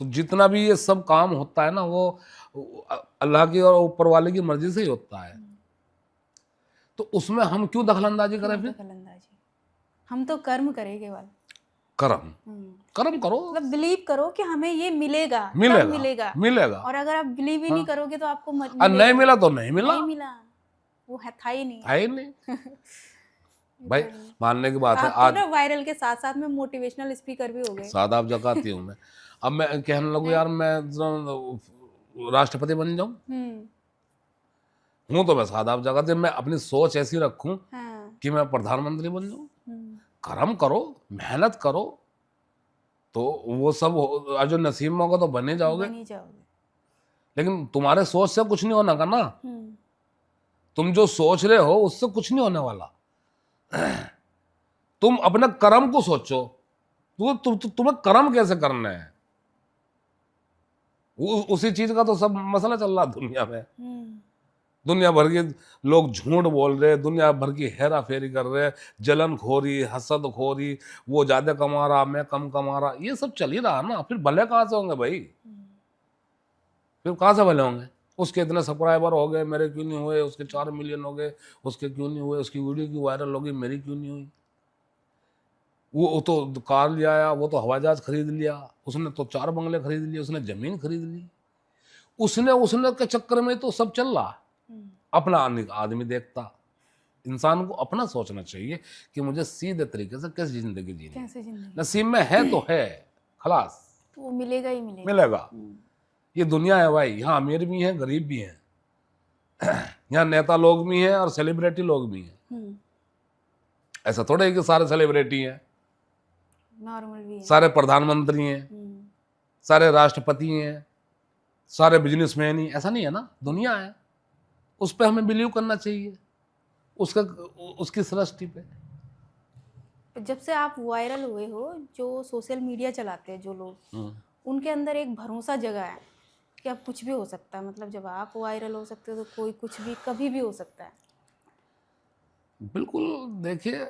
Speaker 1: तो जितना भी ये सब काम होता है ना, वो अल्लाह की और ऊपर वाले की मर्जी से ही होता है। तो उसमें हम क्यों दखलंदाजी करें? फिर
Speaker 2: दखलंदाजी, हम तो कर्म करें केवल।
Speaker 1: कर्म करो,
Speaker 2: मतलब बिलीव करो कि हमें ये मिलेगा,
Speaker 1: मिलेगा, मिलेगा।
Speaker 2: और अगर आप बिलीव ही नहीं करोगे तो आपको
Speaker 1: नहीं मिला तो नहीं मिला,
Speaker 2: नहीं मिला, वो है, था ही नहीं,
Speaker 1: है ही नहीं। भाई मानने की बात है।
Speaker 2: आज तो वायरल के साथ साथ में मोटिवेशनल स्पीकर भी हो गए।
Speaker 1: सादाब जगाती हूँ मैं। अब मैं कहने लगूं यार मैं राष्ट्रपति बन जाऊं, हूं तो मैं सादाब जगाती, मैं अपनी सोच ऐसी रखूं कि मैं प्रधानमंत्री बन जाऊं। कर्म करो, मेहनत करो, तो वो सब जो नसीब में होगा तो बने जाओगे। लेकिन तुम्हारे सोच से कुछ नहीं होना का ना, तुम जो सोच रहे हो उससे कुछ नहीं होने वाला। तुम अपने कर्म को सोचो, तुम्हें कर्म कैसे करना है, उसी चीज का तो सब मसला चल रहा दुनिया में। दुनिया भर के लोग झूठ बोल रहे, दुनिया भर की हेरा फेरी कर रहे, जलनखोरी, हसदखोरी, वो ज्यादा कमा रहा, मैं कम कमा रहा, ये सब चल ही रहा ना। फिर भले कहाँ से होंगे भाई? फिर कहाँ से भले होंगे? उसके इतने सब्सक्राइबर हो गए, मेरे क्यों नहीं हुए? उसके 4 मिलियन हो गए, उसके क्यों नहीं हुए? उसकी वीडियो क्यों वायरल होगी, मेरी क्यों नहीं हुई? वो तो कार ले आया, वो तो हवाई जहाज खरीद लिया, उसने तो 4 बंगले खरीद लिए, उसने जमीन खरीद ली, उसने के चक्कर में तो सब चल रहा। अपना आदमी देखता। इंसान को अपना सोचना चाहिए कि मुझे सीधे तरीके से कैसी जिंदगी जीनी, कैसे जिंदगी नसीब में है तो है, खलास,
Speaker 2: तो वो मिलेगा ही
Speaker 1: मिलेगा। ये दुनिया है भाई, यहाँ अमीर भी हैं, गरीब भी हैं, यहाँ नेता लोग भी हैं और सेलिब्रिटी लोग भी हैं। ऐसा थोड़ा है कि सारे सेलिब्रिटी हैं,
Speaker 2: नॉर्मल भी हैं,
Speaker 1: सारे प्रधानमंत्री हैं, सारे राष्ट्रपति हैं, सारे बिजनेसमैन ही, ऐसा नहीं है ना। दुनिया है, उस पर हमें बिलीव करना चाहिए, उसकी सृष्टि पे।
Speaker 2: जब से आप वायरल हुए हो, जो सोशल मीडिया चलाते हैं जो लोग, उनके अंदर एक भरोसा जगा है कि अब कुछ भी हो सकता है। मतलब जब आप वायरल हो सकते हो तो कोई कुछ भी कभी भी हो सकता है।
Speaker 1: बिल्कुल। देखिए,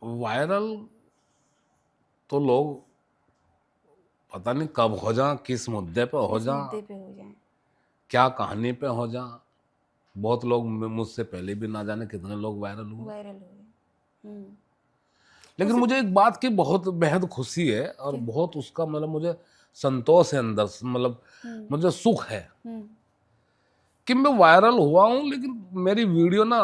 Speaker 1: वायरल तो लोग पता नहीं कब हो जा, किस मुद्दे पे हो
Speaker 2: इस
Speaker 1: जा,
Speaker 2: मुद्दे पे हो जाए।
Speaker 1: क्या कहानी पे हो जा। बहुत लोग मुझसे पहले भी ना जाने कितने लोग वायरल हुए।
Speaker 2: वायरल हो गए।
Speaker 1: लेकिन
Speaker 2: उसे
Speaker 1: मुझे एक बात की बहुत बेहद खुशी है और
Speaker 2: कि
Speaker 1: बहुत उसका मतलब मुझे संतोष है अंदर से, मतलब
Speaker 2: हुँ,
Speaker 1: मुझे सुख है
Speaker 2: हुँ,
Speaker 1: कि मैं वायरल हुआ हूँ, लेकिन मेरी वीडियो ना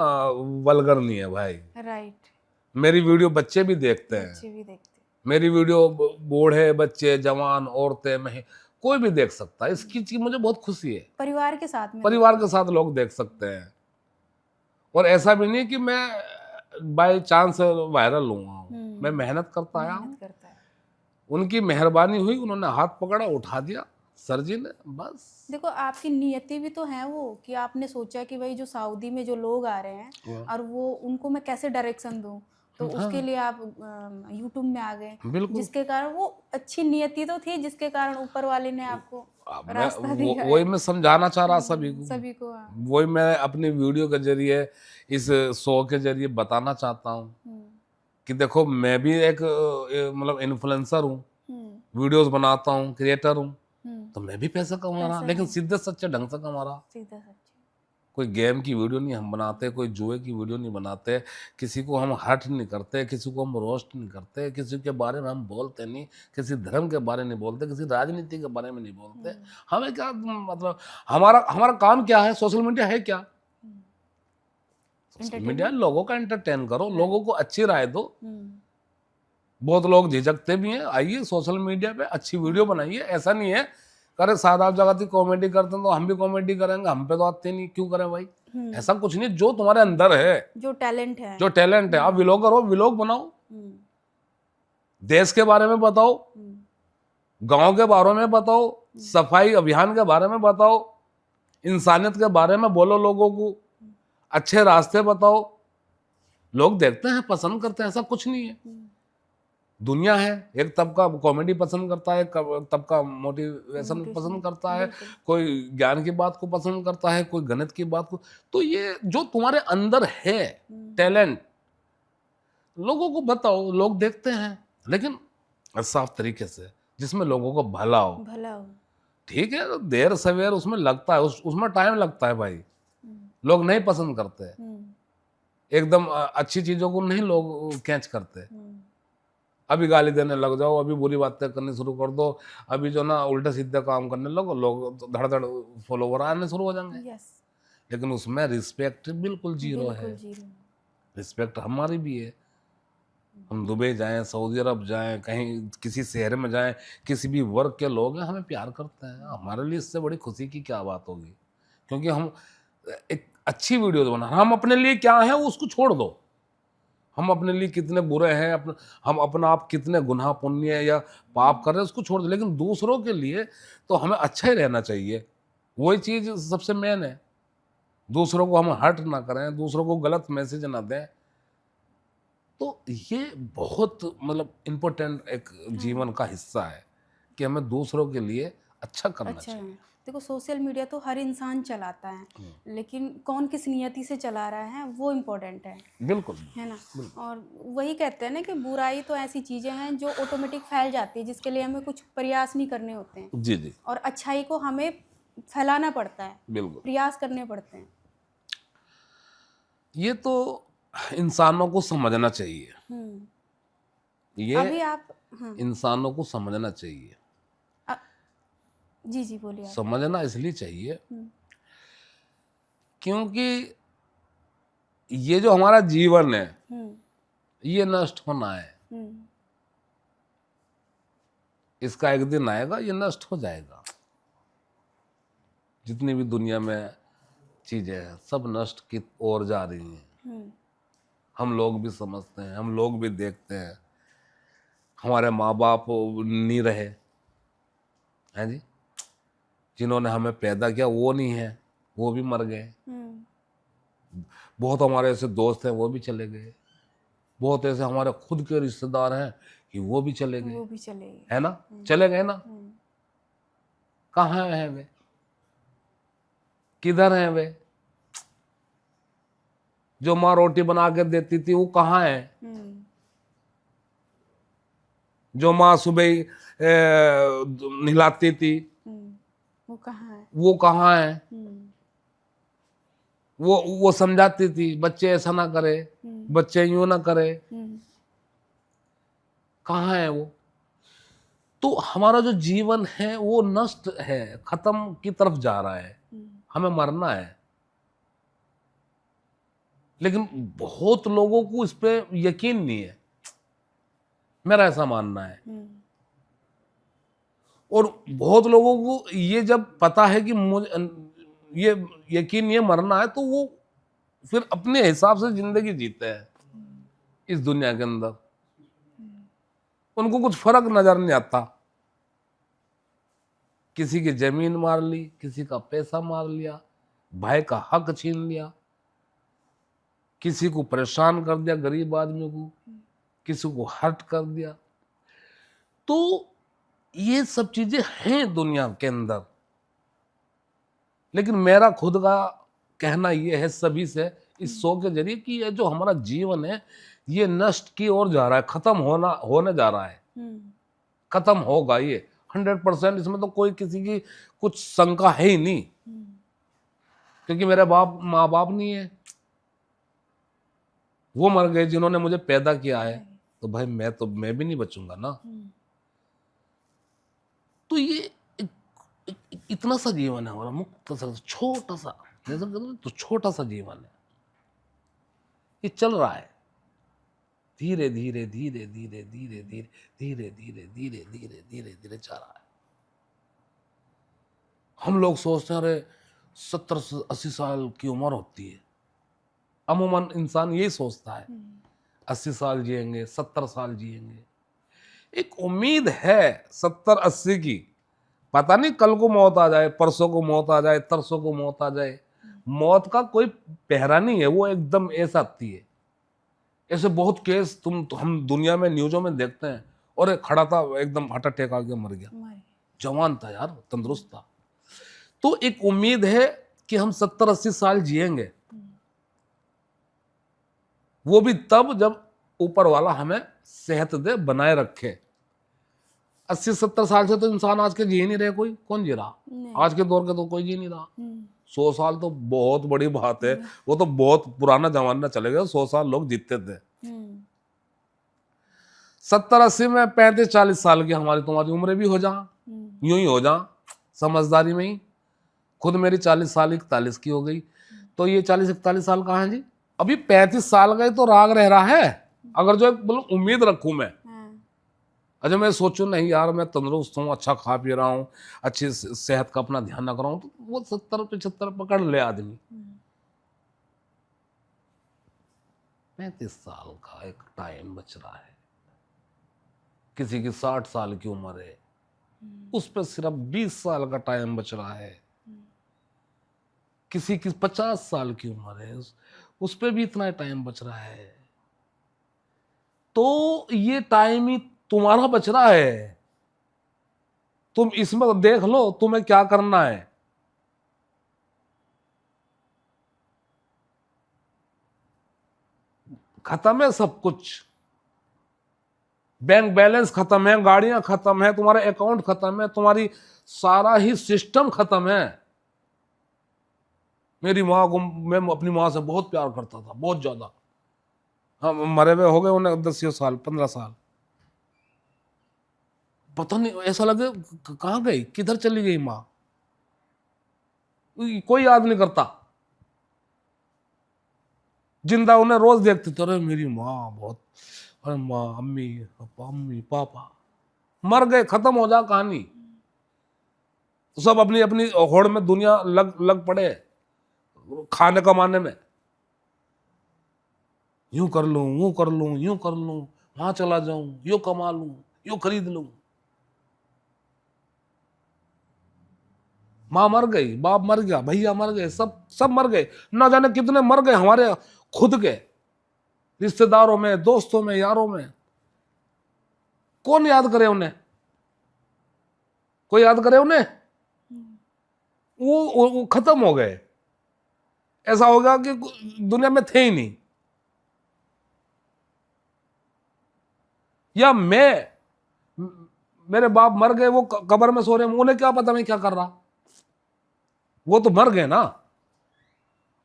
Speaker 1: वल्गर नहीं है भाई।
Speaker 2: राइट,
Speaker 1: मेरी वीडियो बच्चे भी देखते हैं।
Speaker 2: बच्चे भी देखते हैं।
Speaker 1: मेरी वीडियो बूढ़े, बच्चे, जवान, औरतें, महिला, कोई भी देख सकता है। इसकी चीज मुझे बहुत खुशी है।
Speaker 2: परिवार के साथ में
Speaker 1: परिवार
Speaker 2: देखते
Speaker 1: के
Speaker 2: हैं।
Speaker 1: साथ लोग देख सकते हैं। और ऐसा भी नहीं कि मैं बाय चांस वायरल हुआ हूँ, मैं
Speaker 2: हुँ,
Speaker 1: मेहनत करता आया
Speaker 2: मेहनत
Speaker 1: हूँ।
Speaker 2: करता है।
Speaker 1: उनकी मेहरबानी हुई, उन्होंने हाथ पकड़ा, उठा दिया सर जी ने, बस।
Speaker 2: देखो आपकी नियति भी तो है वो कि आपने सोचा कि भाई जो सऊदी में जो लोग आ रहे हैं
Speaker 1: हाँ,
Speaker 2: और वो उनको मैं कैसे डायरेक्शन दूं, तो उसके
Speaker 1: हाँ,
Speaker 2: लिए आप यूट्यूब में आ गए,
Speaker 1: बिल्कुल।
Speaker 2: जिसके कारण वो अच्छी नियति तो थी जिसके कारण ऊपर वाले ने आपको
Speaker 1: अब मैं
Speaker 2: रास्ता दिया है।
Speaker 1: वही मैं समझाना चाह रहा सभी को।
Speaker 2: सभी को हाँ।
Speaker 1: वही मैं अपनी वीडियो के जरिए, इस शो के जरिए बताना चाहता हूँ
Speaker 2: हम्म,
Speaker 1: कि देखो मैं भी एक मतलब इन्फ्लुएंसर हूँ,
Speaker 2: हम्म,
Speaker 1: वीडियोस बनाता हूँ, क्रिएटर हूँ। तो
Speaker 2: हम्म,
Speaker 1: मैं भी पैसा कमा रहा,
Speaker 2: पैसा
Speaker 1: लेकिन
Speaker 2: है
Speaker 1: सीधे सच्चे ढंग से कमा रहा।
Speaker 2: सीधा सच्ची।
Speaker 1: कोई गेम की वीडियो नहीं हम बनाते, कोई जुए की वीडियो नहीं बनाते, किसी को हम हर्ट नहीं करते, किसी को हम रोस्ट नहीं करते, किसी के बारे में हम बोलते नहीं, किसी धर्म के बारे में नहीं बोलते, किसी राजनीति के बारे में नहीं बोलते।
Speaker 2: हम्म,
Speaker 1: हमें क्या मतलब, हमारा हमारा काम क्या है? सोशल मीडिया है क्या? Social media
Speaker 2: entertainment.
Speaker 1: लोगों का एंटरटेन करो,
Speaker 2: राइट।
Speaker 1: लोगों को अच्छी राय दो।
Speaker 2: हम्म,
Speaker 1: बहुत लोग झिझकते भी हैं, आइए सोशल मीडिया पे अच्छी वीडियो बनाइए। ऐसा नहीं है करे सादा आप जगह कॉमेडी करते हैं तो हम भी कॉमेडी करेंगे, हम पे तो आते नहीं, क्यों करें भाई?
Speaker 2: हम्म,
Speaker 1: ऐसा कुछ नहीं, जो तुम्हारे अंदर है,
Speaker 2: जो टैलेंट है।
Speaker 1: जो टैलेंट है, आप व्लॉगर हो, व्लॉग बनाओ,
Speaker 2: हम्म,
Speaker 1: देश के बारे में बताओ,
Speaker 2: हम्म,
Speaker 1: गांव के बारे में बताओ, सफाई अभियान के बारे में बताओ, इंसानियत के बारे में बोलो, लोगों को अच्छे रास्ते बताओ। लोग देखते हैं, पसंद करते हैं, ऐसा कुछ नहीं है।
Speaker 2: हम्म,
Speaker 1: दुनिया है, एक तबका कॉमेडी पसंद करता है, तबका मोटिवेशन पसंद करता है,
Speaker 2: बिल्कुल।
Speaker 1: कोई ज्ञान की बात को पसंद करता है, कोई गणित की बात को। तो ये जो तुम्हारे अंदर है टैलेंट, लोगों को बताओ, लोग देखते हैं, लेकिन साफ तरीके से, जिसमें लोगों को भला हो।
Speaker 2: भला हो।
Speaker 1: ठीक है, देर सवेर उसमें लगता है, उसमें टाइम लगता है भाई।
Speaker 2: हम्म,
Speaker 1: लोग नहीं पसंद करते,
Speaker 2: हम्म,
Speaker 1: एकदम अच्छी चीजों को नहीं लोग कैच करते।
Speaker 2: हम्म,
Speaker 1: अभी गाली देने लग जाओ, अभी बुरी बातें करनी शुरू कर दो, अभी जो ना उल्टे सीधे काम करने लगो, लोग तो धड़ धड़ फॉलोवर आने शुरू हो जाएंगे।
Speaker 2: यस।
Speaker 1: लेकिन उसमें रिस्पेक्ट बिल्कुल जीरो है।
Speaker 2: बिल्कुल जीरो।
Speaker 1: रिस्पेक्ट हमारी भी है। हम दुबई जाएं, सऊदी अरब जाएं, कहीं किसी शहर में जाएं, किसी भी वर्ग के लोग हैं, हमें प्यार करते हैं। हमारे लिए इससे बड़ी खुशी की क्या बात होगी? क्योंकि हम एक अच्छी वीडियो बना, हम अपने लिए क्या है उसको छोड़ दो। हम अपने लिए कितने बुरे हैं, हम अपना आप कितने गुनाह पुण्य या पाप कर रहे हैं उसको छोड़ दो, लेकिन दूसरों के लिए तो हमें अच्छा ही रहना चाहिए। वही चीज सबसे मेन है। दूसरों को हम हर्ट ना करें, दूसरों को गलत मैसेज ना दें। तो ये बहुत मतलब इम्पोर्टेंट एक जीवन का हिस्सा है कि हमें दूसरों के लिए अच्छा करना
Speaker 2: अच्छा
Speaker 1: चाहिए।
Speaker 2: है। देखो सोशल मीडिया तो हर इंसान चलाता है, लेकिन कौन किस नियति से चला रहा है वो इम्पोर्टेंट
Speaker 1: बिल्कुल।
Speaker 2: है ना। और वही कहते हैं ना कि बुराई तो ऐसी चीज़ें हैं जो ऑटोमेटिक फैल जाती है, जिसके लिए हमें कुछ प्रयास नहीं करने होते हैं,
Speaker 1: जी जी,
Speaker 2: और अच्छाई को हमें फैलाना पड़ता है,
Speaker 1: बिल्कुल।
Speaker 2: प्रयास करने पड़ते हैं।
Speaker 1: ये तो इंसानों को समझना चाहिए।
Speaker 2: हम्म।
Speaker 1: ये
Speaker 2: अभी आप हाँ
Speaker 1: इंसानों को समझना चाहिए।
Speaker 2: अ, जी जी बोलिए आप।
Speaker 1: समझना इसलिए चाहिए
Speaker 2: हम्म,
Speaker 1: क्योंकि ये जो हमारा जीवन है,
Speaker 2: हम्म,
Speaker 1: ये नष्ट होना है।
Speaker 2: हम्म,
Speaker 1: इसका एक दिन आएगा, ये नष्ट हो जाएगा। जितनी भी दुनिया में चीजें हैं, सब नष्ट की ओर जा रही हैं।
Speaker 2: हम्म,
Speaker 1: हम लोग भी समझते हैं, हम लोग भी देखते हैं। हमारे माँ बाप नहीं रहे हैं जी, जिन्होंने हमें पैदा किया वो नहीं है, वो भी मर गए।
Speaker 2: हम्म,
Speaker 1: बहुत हमारे ऐसे दोस्त हैं, वो भी चले गए। बहुत ऐसे हमारे खुद के रिश्तेदार हैं कि वो भी चले गए,
Speaker 2: वो भी चले गए।
Speaker 1: है ना? चले गए ना?
Speaker 2: हम्म,
Speaker 1: कहाँ हैं वे? किधर हैं वे? जो माँ रोटी बना के देती थी वो कहाँ है?
Speaker 2: हम्म,
Speaker 1: जो माँ सुबह ही नहलाती थी,
Speaker 2: वो कहाँ है?
Speaker 1: वो कहाँ है?
Speaker 2: हम्म,
Speaker 1: वो समझाती थी बच्चे ऐसा ना करे, बच्चे यूं ना करे,
Speaker 2: हम्म,
Speaker 1: कहाँ है वो? तो हमारा जो जीवन है वो नष्ट है, खत्म की तरफ जा रहा है, हमें मरना है। लेकिन बहुत लोगों को इस पे यकीन नहीं है, मेरा ऐसा मानना है। और बहुत लोगों को ये जब पता है कि मुझे ये यकीन ये मरना है, तो वो फिर अपने हिसाब से जिंदगी जीते हैं इस दुनिया के अंदर। उनको कुछ फर्क नजर नहीं आता। किसी की जमीन मार ली, किसी का पैसा मार लिया, भाई का हक छीन लिया, किसी को परेशान कर दिया, गरीब आदमी को, किसी को हर्ट कर दिया। तो ये सब चीजें हैं दुनिया के अंदर। लेकिन मेरा खुद का कहना यह है सभी से इस शो के जरिए कि ये जो हमारा जीवन है ये नष्ट की ओर जा रहा है, खत्म होने जा रहा है, खत्म होगा ये 100%। इसमें तो कोई किसी की कुछ शंका है ही नहीं, क्योंकि मेरे माँ बाप नहीं है, वो मर गए जिन्होंने मुझे पैदा किया है, तो भाई मैं भी नहीं बचूंगा ना। तो ये इतना सा जीवन है हमारा, मुक्त सा, छोटा सा, जैसे कहते हैं तो छोटा सा जीवन है, ये चल रहा है धीरे धीरे धीरे धीरे धीरे धीरे धीरे धीरे धीरे धीरे धीरे धीरे चल रहा है। हम लोग सोचते हैं अरे 70 से 80 साल की उम्र होती है, अमूमन इंसान यही सोचता है 80 साल जिएंगे, 70 साल जिएंगे। एक उम्मीद है 70-80 की, पता नहीं कल को मौत आ जाए, परसों को मौत आ जाए, तरसों को मौत आ जाए। मौत का कोई पहरा नहीं है, वो एकदम ऐसा आती है। ऐसे बहुत केस हम दुनिया में न्यूज़ों में देखते हैं, और एक खड़ा था एकदम हार्ट अटैक आ गया, मर गया, जवान था यार, तंदुरुस्त था। तो एक उम्मीद है कि हम 70-80 साल जिएंगे, वो भी तब जब ऊपर वाला हमें सेहत दे, बनाए रखे। 80-70 साल से तो इंसान आज के जी नहीं रहे, कोई कौन जी रहा आज के दौर के, तो कोई जी नहीं रहा। 100 साल तो बहुत बड़ी बात है, वो तो बहुत पुराना जमाना चले गया, 100 साल लोग जीते थे। 70-80 में 35-40 साल की हमारी तुम्हारी उम्र भी हो जा, यूं ही हो जा समझदारी में ही। खुद मेरी 40 साल 41 की हो गई, तो ये 40-41 साल कहाँ है जी? अभी 35 साल का ही तो राग रह रहा है। अगर जो बोलो उम्मीद रखूं मैं, अच्छा मैं सोचूं नहीं यार मैं तंदुरुस्त हूँ, अच्छा खा पी रहा हूँ, अच्छी सेहत का अपना ध्यान रख रहा हूँ, तो वो 70-75 पकड़ ले आदमी। 35 साल का एक टाइम बच रहा है, किसी की 60 साल की उम्र है, उस पर सिर्फ 20 साल का टाइम बच रहा है। किसी की 50 साल की उम्र है, उस पर भी इतना टाइम बच रहा है। तो ये टाइम ही तुम्हारा बच रहा है, तुम इसमें देख लो तुम्हें क्या करना है। खत्म है सब कुछ, बैंक बैलेंस खत्म है, गाड़ियां खत्म है, तुम्हारा अकाउंट खत्म है, तुम्हारी सारा ही सिस्टम खत्म है। मेरी माँ को, मैं अपनी माँ से बहुत प्यार करता था, बहुत ज्यादा। हम मरे हुए हो गए उन्हें 10 साल 15 साल, पता नहीं ऐसा लगे कहाँ गई, किधर चली गई माँ, कोई याद नहीं करता। जिंदा उन्हें रोज देखते थे, अरे मेरी माँ बहुत, अरे माँ, अम्मी अम्मी पापा, मर गए, खत्म हो जा कहानी। तो सब अपनी अपनी होड़ में दुनिया लग लग पड़े खाने कमाने में, यूं कर लूं, यूं कर लूं, यूं कर लूं, वहां चला जाऊं, यूं कमा लूं, यूं खरीद लूं। माँ मर गई, बाप मर गया, भैया मर गए, सब सब मर गए, ना जाने कितने मर गए हमारे खुद के रिश्तेदारों में, दोस्तों में, यारों में। कौन याद करे उन्हें? कोई याद करे उन्हें? वो खत्म हो गए, ऐसा होगा कि दुनिया में थे ही नहीं। या मैं मेरे बाप मर गए, वो कब्र में सो रहे हैं, उन्हें क्या पता मैं क्या कर रहा। वो तो मर गए ना।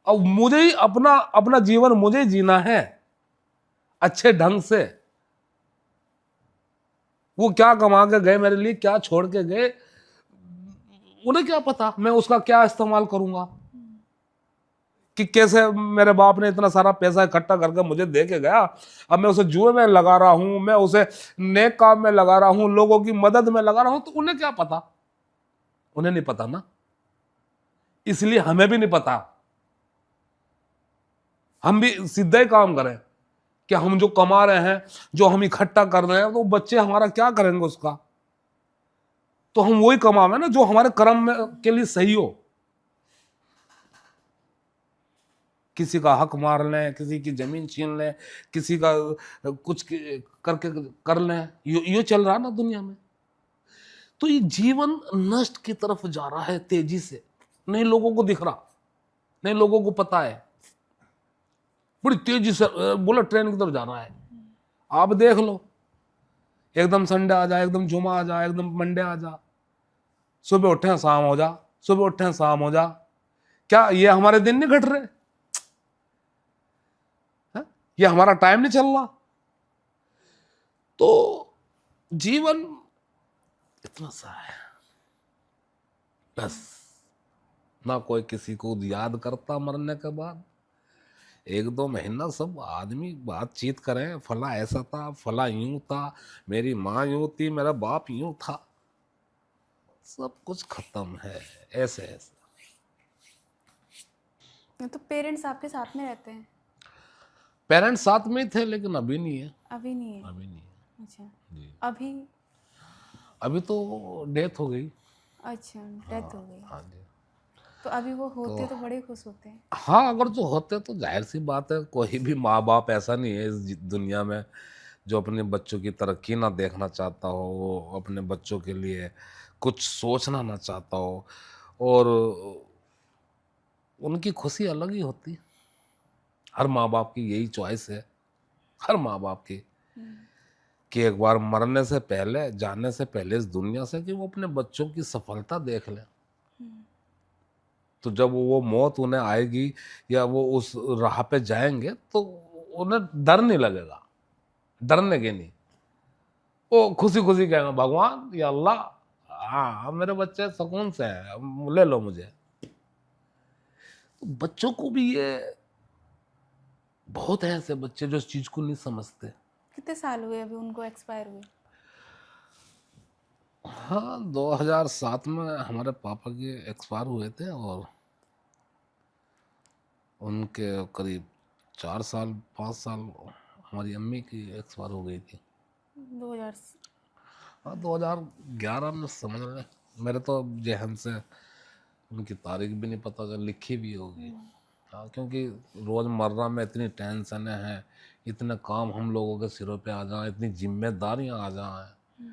Speaker 1: अब मुझे ही अपना अपना जीवन मुझे ही जीना है अच्छे ढंग से। वो क्या कमा के गए मेरे लिए, क्या छोड़ के गए, उन्हें क्या पता मैं उसका क्या इस्तेमाल करूंगा। कि कैसे मेरे बाप ने इतना सारा पैसा इकट्ठा करके मुझे दे के गया, अब मैं उसे जुए में लगा रहा हूं, मैं उसे नेक काम में लगा रहा हूं, लोगों की मदद में लगा रहा हूं, तो उन्हें क्या पता। उन्हें नहीं पता ना, इसलिए हमें भी नहीं पता। हम भी सीधा ही काम करें कि हम जो कमा रहे हैं, जो हम इकट्ठा कर रहे हैं, तो बच्चे हमारा क्या करेंगे उसका। तो हम वही कमावे ना जो हमारे कर्म में के लिए सही हो। किसी का हक मार लें, किसी की जमीन छीन लें, किसी का कुछ करके कर लें, ये चल रहा ना दुनिया में। तो ये जीवन नष्ट की तरफ जा रहा है तेजी से, नहीं लोगों को दिख रहा, नहीं लोगों को पता है। बड़ी तेजी से बुलेट ट्रेन की तरफ जा रहा है। आप देख लो, एकदम संडे आ जाए, एकदम जुमा आ जाए, एकदम मंडे आ जा, सुबह उठे शाम हो जा, सुबह उठे शाम हो जा। क्या ये हमारे दिन नहीं घट रहे? ये हमारा टाइम नहीं चल रहा? तो जीवन इतना सा है, बस ना कोई किसी को याद करता मरने के बाद। 1-2 महीना सब आदमी बातचीत करें, फला ऐसा था, फला यूं था, मेरी माँ यूं थी, मेरा बाप यूं था, सब कुछ खत्म है ऐसे ऐसे।
Speaker 2: तो पेरेंट्स आपके साथ में रहते हैं?
Speaker 1: पेरेंट्स साथ में ही थे, लेकिन अभी नहीं है।
Speaker 2: अभी नहीं है?
Speaker 1: अभी नहीं है
Speaker 2: अच्छा।
Speaker 1: जी।
Speaker 2: अभी?
Speaker 1: अभी तो डेथ हो गई।
Speaker 2: अच्छा, डेथ हो गई।
Speaker 1: हाँ जी।
Speaker 2: तो अभी वो होते तो बड़े खुश होते हैं।
Speaker 1: हाँ, अगर जो होते तो जाहिर सी बात है, कोई भी माँ बाप ऐसा नहीं है इस दुनिया में जो अपने बच्चों की तरक्की ना देखना चाहता हो, वो अपने बच्चों के लिए कुछ सोचना ना चाहता हो। और उनकी खुशी अलग ही होती है। हर माँ बाप की यही चॉइस है, हर माँ बाप की, कि एक बार मरने से पहले, जाने से पहले इस दुनिया से, कि वो अपने बच्चों की सफलता देख लें। तो जब वो मौत उन्हें आएगी या वो उस राह पे जाएंगे, तो उन्हें डर नहीं लगेगा, डरने के नहीं, वो खुशी खुशी कहेंगे भगवान या अल्लाह, हाँ मेरे बच्चे सुकून से हैं, ले लो मुझे। तो बच्चों को भी ये, बहुत है ऐसे बच्चे जो इस चीज को नहीं समझते।
Speaker 2: कितने साल हुए अभी उनको एक्सपायर हुए?
Speaker 1: हाँ, 2007 में हमारे पापा के एक्सपायर हुए थे, और उनके करीब 4 साल 5 साल हमारी अम्मी की एक्सपायर हो गई थी।
Speaker 2: 2000?
Speaker 1: हाँ, 2011 में समझ रहे। मेरे तो जहन से उनकी तारीख भी नहीं पता, अगर लिखी भी होगी। हाँ, क्योंकि रोज़मर्रा में इतनी टेंशन है, इतने काम हम लोगों के सिरों पे आ जाएं, इतनी जिम्मेदारियां आ जाएं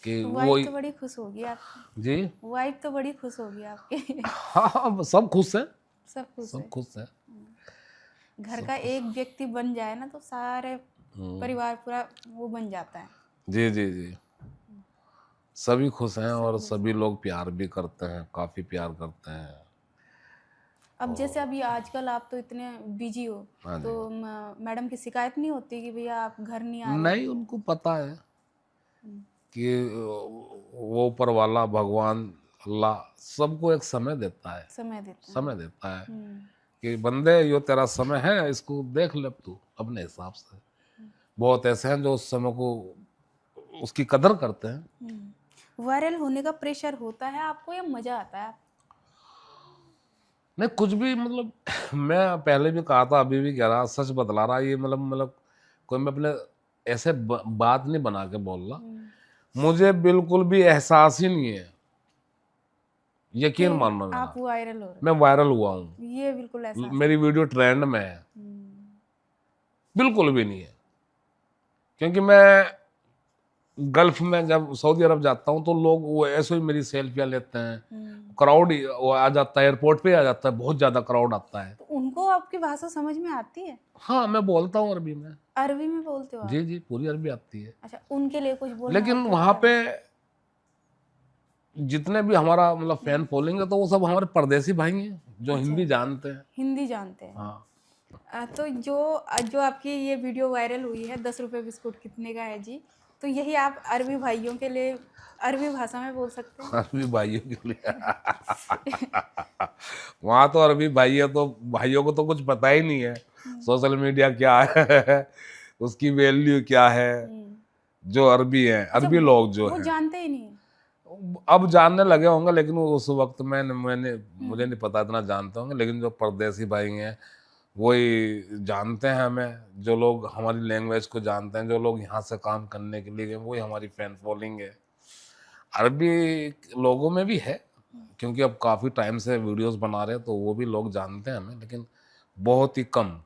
Speaker 1: कि वो
Speaker 2: वाइफ तो बड़ी खुश होगी आपकी।
Speaker 1: जी।
Speaker 2: वाइफ तो बड़ी खुश होगी आपकी।
Speaker 1: हाँ हाँ, सब खुश हैं,
Speaker 2: सब खुश
Speaker 1: सब
Speaker 2: है।
Speaker 1: खुश हैं।
Speaker 2: घर का एक व्यक्ति बन जाए ना तो सारे परिवार पूरा वो बन जाता है।
Speaker 1: जी जी जी, सभी खुश हैं, और सभी लोग प्यार भी करते हैं, काफ़ी प्यार करते हैं।
Speaker 2: अब जैसे अभी आजकल आप तो इतने बिजी हो,
Speaker 1: हाँ जी।
Speaker 2: तो मैडम की शिकायत नहीं होती कि भैया आप घर नहीं आ रहे?
Speaker 1: नहीं, उनको पता है कि वो ऊपर वाला भगवान अल्लाह सबको एक समय देता है,
Speaker 2: समय देते हैं।
Speaker 1: समय देता है
Speaker 2: हम्म।
Speaker 1: कि बंदे यो तेरा समय है, इसको देख ले तू अपने हिसाब से। बहुत ऐसे हैं जो उस समय को, उसकी कदर करते हैं।
Speaker 2: वायरल होने का प्रेशर होता है आपको या मजा आता है?
Speaker 1: नहीं, कुछ भी मतलब मैं पहले भी कहा था, अभी भी कह रहा, सच बतला रहा, ये मतलब कोई मैं अपने ऐसे बात नहीं बना के बोल रहा। मुझे बिल्कुल भी एहसास ही नहीं है, यकीन
Speaker 2: कि
Speaker 1: मानना मेरा,
Speaker 2: आप वायरल हो रहे
Speaker 1: मैं वायरल हुआ हूँ,
Speaker 2: हो, ये बिल्कुल ऐसा?
Speaker 1: मेरी वीडियो ट्रेंड में है, बिल्कुल भी नहीं है। क्योंकि मैं गल्फ में जब सऊदी अरब जाता हूँ, तो लोग वो ऐसे ही मेरी सेल्फियाँ लेते हैं, क्राउड आ जाता है, एयरपोर्ट पे आ जाता है, बहुत ज्यादा क्राउड आता है।
Speaker 2: तो उनको आपकी भाषा समझ में आती है?
Speaker 1: हाँ, मैं बोलता हूँ अरबी में।
Speaker 2: अरबी में बोलते हो आप?
Speaker 1: जी, जी, पूरी अरबी आती है।
Speaker 2: अच्छा, उनके लिए कुछ बोलना
Speaker 1: लेकिन
Speaker 2: हो तो
Speaker 1: वहाँ पे
Speaker 2: बताइए।
Speaker 1: जितने भी हमारा मतलब फैन फॉलोइंग है, तो वो सब हमारे परदेसी भाई हैं, जो
Speaker 2: अच्छा।
Speaker 1: हिंदी जानते हैं।
Speaker 2: हिंदी जानते हैं।
Speaker 1: हाँ।
Speaker 2: तो जो आपकी ये वीडियो वायरल हुई है 10 रुपए बिस्कुट कितने का है जी, तो यही आप अरबी भाइयों के लिए अरबी भाषा में बोल सकते हैं?
Speaker 1: अरबी भाइयों के लिए वहाँ तो अरबी भाई है, तो भाइयों को तो कुछ पता ही नहीं है सोशल मीडिया क्या है उसकी वैल्यू क्या है। जो अरबी है,
Speaker 2: अच्छा,
Speaker 1: अरबी लोग जो
Speaker 2: वो
Speaker 1: हैं,
Speaker 2: जानते ही नहीं।
Speaker 1: अब जानने लगे होंगे, लेकिन वो उस वक्त मैंने मुझे नहीं पता इतना जानते होंगे, लेकिन जो परदेसी भाई हैं वही जानते हैं हमें। जो लोग हमारी लैंग्वेज को जानते हैं, जो लोग यहाँ से काम करने के लिए गए, वही हमारी फैन फॉलोइंग है। अरबी लोगों में भी है, क्योंकि अब काफ़ी टाइम से वीडियोस बना रहे हैं, तो वो भी लोग जानते हैं हमें, लेकिन बहुत ही कम,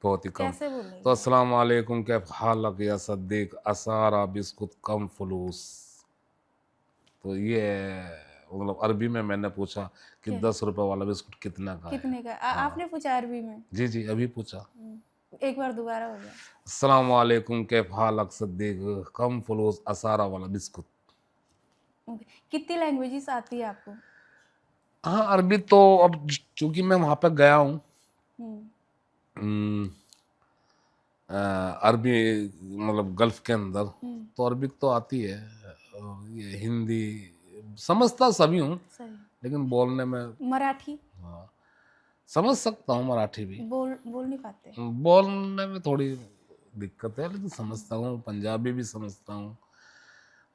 Speaker 1: बहुत ही कम।
Speaker 2: कैसे बोलेंगे?
Speaker 1: तो अस्सलाम वालेकुम, कैफ हालक या सद्दीक, असारा बिस्कुट कम फलूस। तो ये मतलब अरबी में मैंने पूछा कि
Speaker 2: क्या?
Speaker 1: 10 रुपए वाला बिस्कुट कितना का है।
Speaker 2: कितने का? आपने पूछा अरबी में?
Speaker 1: जी, जी, अभी पूछा।
Speaker 2: एक बार दोबारा हो गया।
Speaker 1: अस्सलाम वालेकुम, कैफ हालक सद्दीक, कम फलूस असारा वाला बिस्कुट।
Speaker 2: ओके। कितनी लैंग्वेजेस आती है आपको?
Speaker 1: हाँ, अरबी तो अब चूंकि मैं वहाँ पे गया हूँ,
Speaker 2: हम्म,
Speaker 1: हम्म, अरबी मतलब गल्फ के अंदर, तो अरबिक तो आती है। ये हिंदी समझता सभी हूँ,
Speaker 2: सही।
Speaker 1: लेकिन बोलने में
Speaker 2: मराठी
Speaker 1: हाँ, समझ सकता हूँ मराठी भी।
Speaker 2: बोल नहीं पाते?
Speaker 1: बोलने में थोड़ी दिक्कत है, लेकिन समझता हूँ। पंजाबी भी समझता हूँ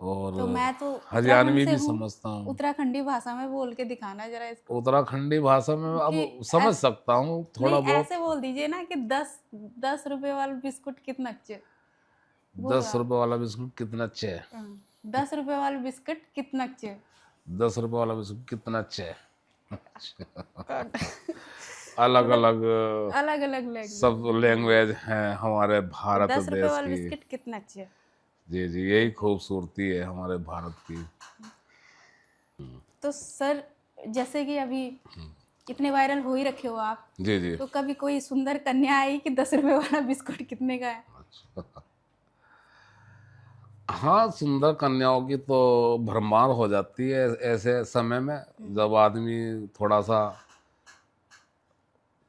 Speaker 1: और
Speaker 2: तो मैं तो उत्तराखंड
Speaker 1: हरियाणवी
Speaker 2: से
Speaker 1: भी
Speaker 2: हूँ,
Speaker 1: समझता हूँ।
Speaker 2: उत्तराखंडी भाषा में बोल के दिखाना जरा इसको।
Speaker 1: उत्तराखंडी भाषा में
Speaker 2: कि
Speaker 1: अब समझ सकता हूँ थोड़ा
Speaker 2: नहीं,
Speaker 1: बहुत।
Speaker 2: ऐसे बोल दीजिए ना कि 10 रुपए वाला बिस्कुट कितना च बोलो
Speaker 1: 10
Speaker 2: आप।
Speaker 1: रुपए वाला बिस्कुट कितना चे?
Speaker 2: 10 रुपए वाला बिस्कुट कितना च?
Speaker 1: 10 रुपए वाला बिस्कुट कितना चे? अलग
Speaker 2: मतलब
Speaker 1: अलग
Speaker 2: अलग अलग लैंग्वेज।
Speaker 1: सब लैंग्वेज हैं हमारे
Speaker 2: कि
Speaker 1: भारत
Speaker 2: 10 रुपए
Speaker 1: देश
Speaker 2: वाला
Speaker 1: की।
Speaker 2: बिस्किट कितना च?
Speaker 1: जी, जी, यही खूबसूरती है हमारे भारत की।
Speaker 2: तो सर, जैसे कि अभी इतने वायरल हो ही रखे हो आप,
Speaker 1: जी, जी।
Speaker 2: तो कभी कोई सुंदर कन्या आई कि 10 रुपए वाला बिस्कुट कितने का है?
Speaker 1: हाँ, सुंदर कन्याओं की तो भरमार हो जाती है ऐसे समय में, जब आदमी थोड़ा सा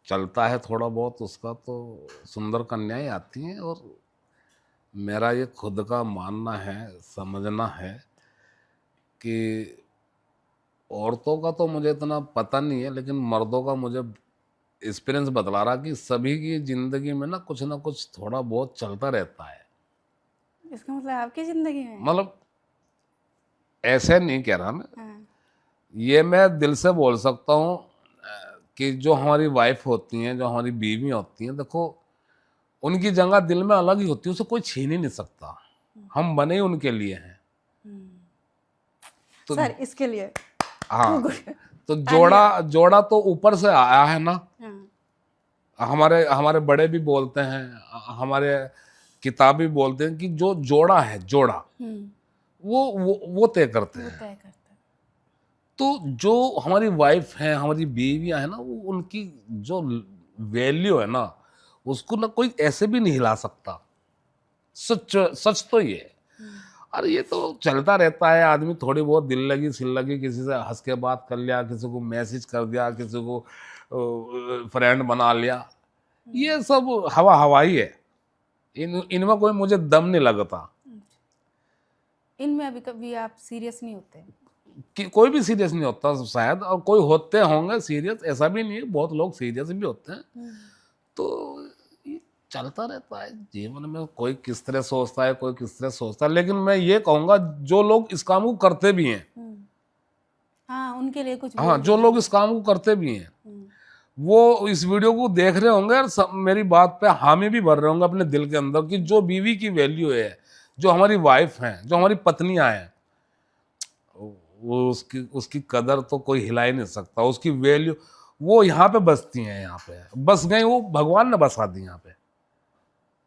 Speaker 1: चलता है थोड़ा बहुत उसका, तो सुंदर कन्याएं आती हैं। और मेरा ये खुद का मानना है, समझना है कि औरतों का तो मुझे इतना पता नहीं है, लेकिन मर्दों का मुझे एक्सपीरियंस बतला रहा कि सभी की ज़िंदगी में ना कुछ थोड़ा बहुत चलता रहता है।
Speaker 2: इसका मतलब आपकी जिंदगी में?
Speaker 1: मतलब ऐसे नहीं कह रहा मैं,
Speaker 2: हाँ।
Speaker 1: ये मैं दिल से बोल सकता हूँ कि जो हमारी वाइफ होती हैं, जो हमारी बीवी होती हैं, देखो उनकी जगह दिल में अलग ही होती है, उसे कोई छीन ही नहीं सकता। हम बने ही उनके लिए हैं। तो
Speaker 2: सर, इसके लिए
Speaker 1: हाँ,
Speaker 2: good।
Speaker 1: तो जोड़ा तो ऊपर से आया है ना।
Speaker 2: हाँ।
Speaker 1: हमारे बड़े भी बोलते हैं, हमारे किताब भी बोलते हैं कि जो जोड़ा है, जोड़ा वो तय करते
Speaker 2: वो
Speaker 1: हैं।
Speaker 2: तय करता है।
Speaker 1: तो जो हमारी वाइफ है, हमारी बीवियां है ना, वो उनकी जो वैल्यू है ना, उसको ना कोई ऐसे भी नहीं हिला सकता। सच सच तो ये है। और ये तो चलता रहता है, आदमी थोड़ी बहुत दिल लगी सिल लगी, किसी से हंस के बात कर लिया, किसी को मैसेज कर दिया, किसी को फ्रेंड बना लिया, ये सब हवा हवाई है। इनमें कोई मुझे दम नहीं लगता
Speaker 2: इनमें अभी कभी आप सीरियस नहीं होते?
Speaker 1: कि कोई भी सीरियस नहीं होता शायद, और कोई होते होंगे सीरियस, ऐसा भी नहीं है, बहुत लोग सीरियस भी होते हैं। तो ये चलता रहता है जीवन में, कोई किस तरह सोचता है, कोई किस तरह सोचता है, लेकिन मैं ये कहूँगा जो लोग इस काम को करते भी हैं,
Speaker 2: हाँ, उनके लिए कुछ
Speaker 1: हाँ,
Speaker 2: बोल
Speaker 1: जो लोग इस काम को करते भी हैं, वो इस वीडियो को देख रहे होंगे और मेरी बात पे हामी भी भर रहे होंगे अपने दिल के अंदर कि जो बीवी की वैल्यू है, जो हमारी वाइफ हैं, जो हमारी पत्नियां हैं, वो उसकी कदर तो कोई हिला ही नहीं सकता। उसकी वैल्यू वो यहाँ पे बसती हैं, यहाँ पे बस गई, वो भगवान ने बसा दी यहाँ पे,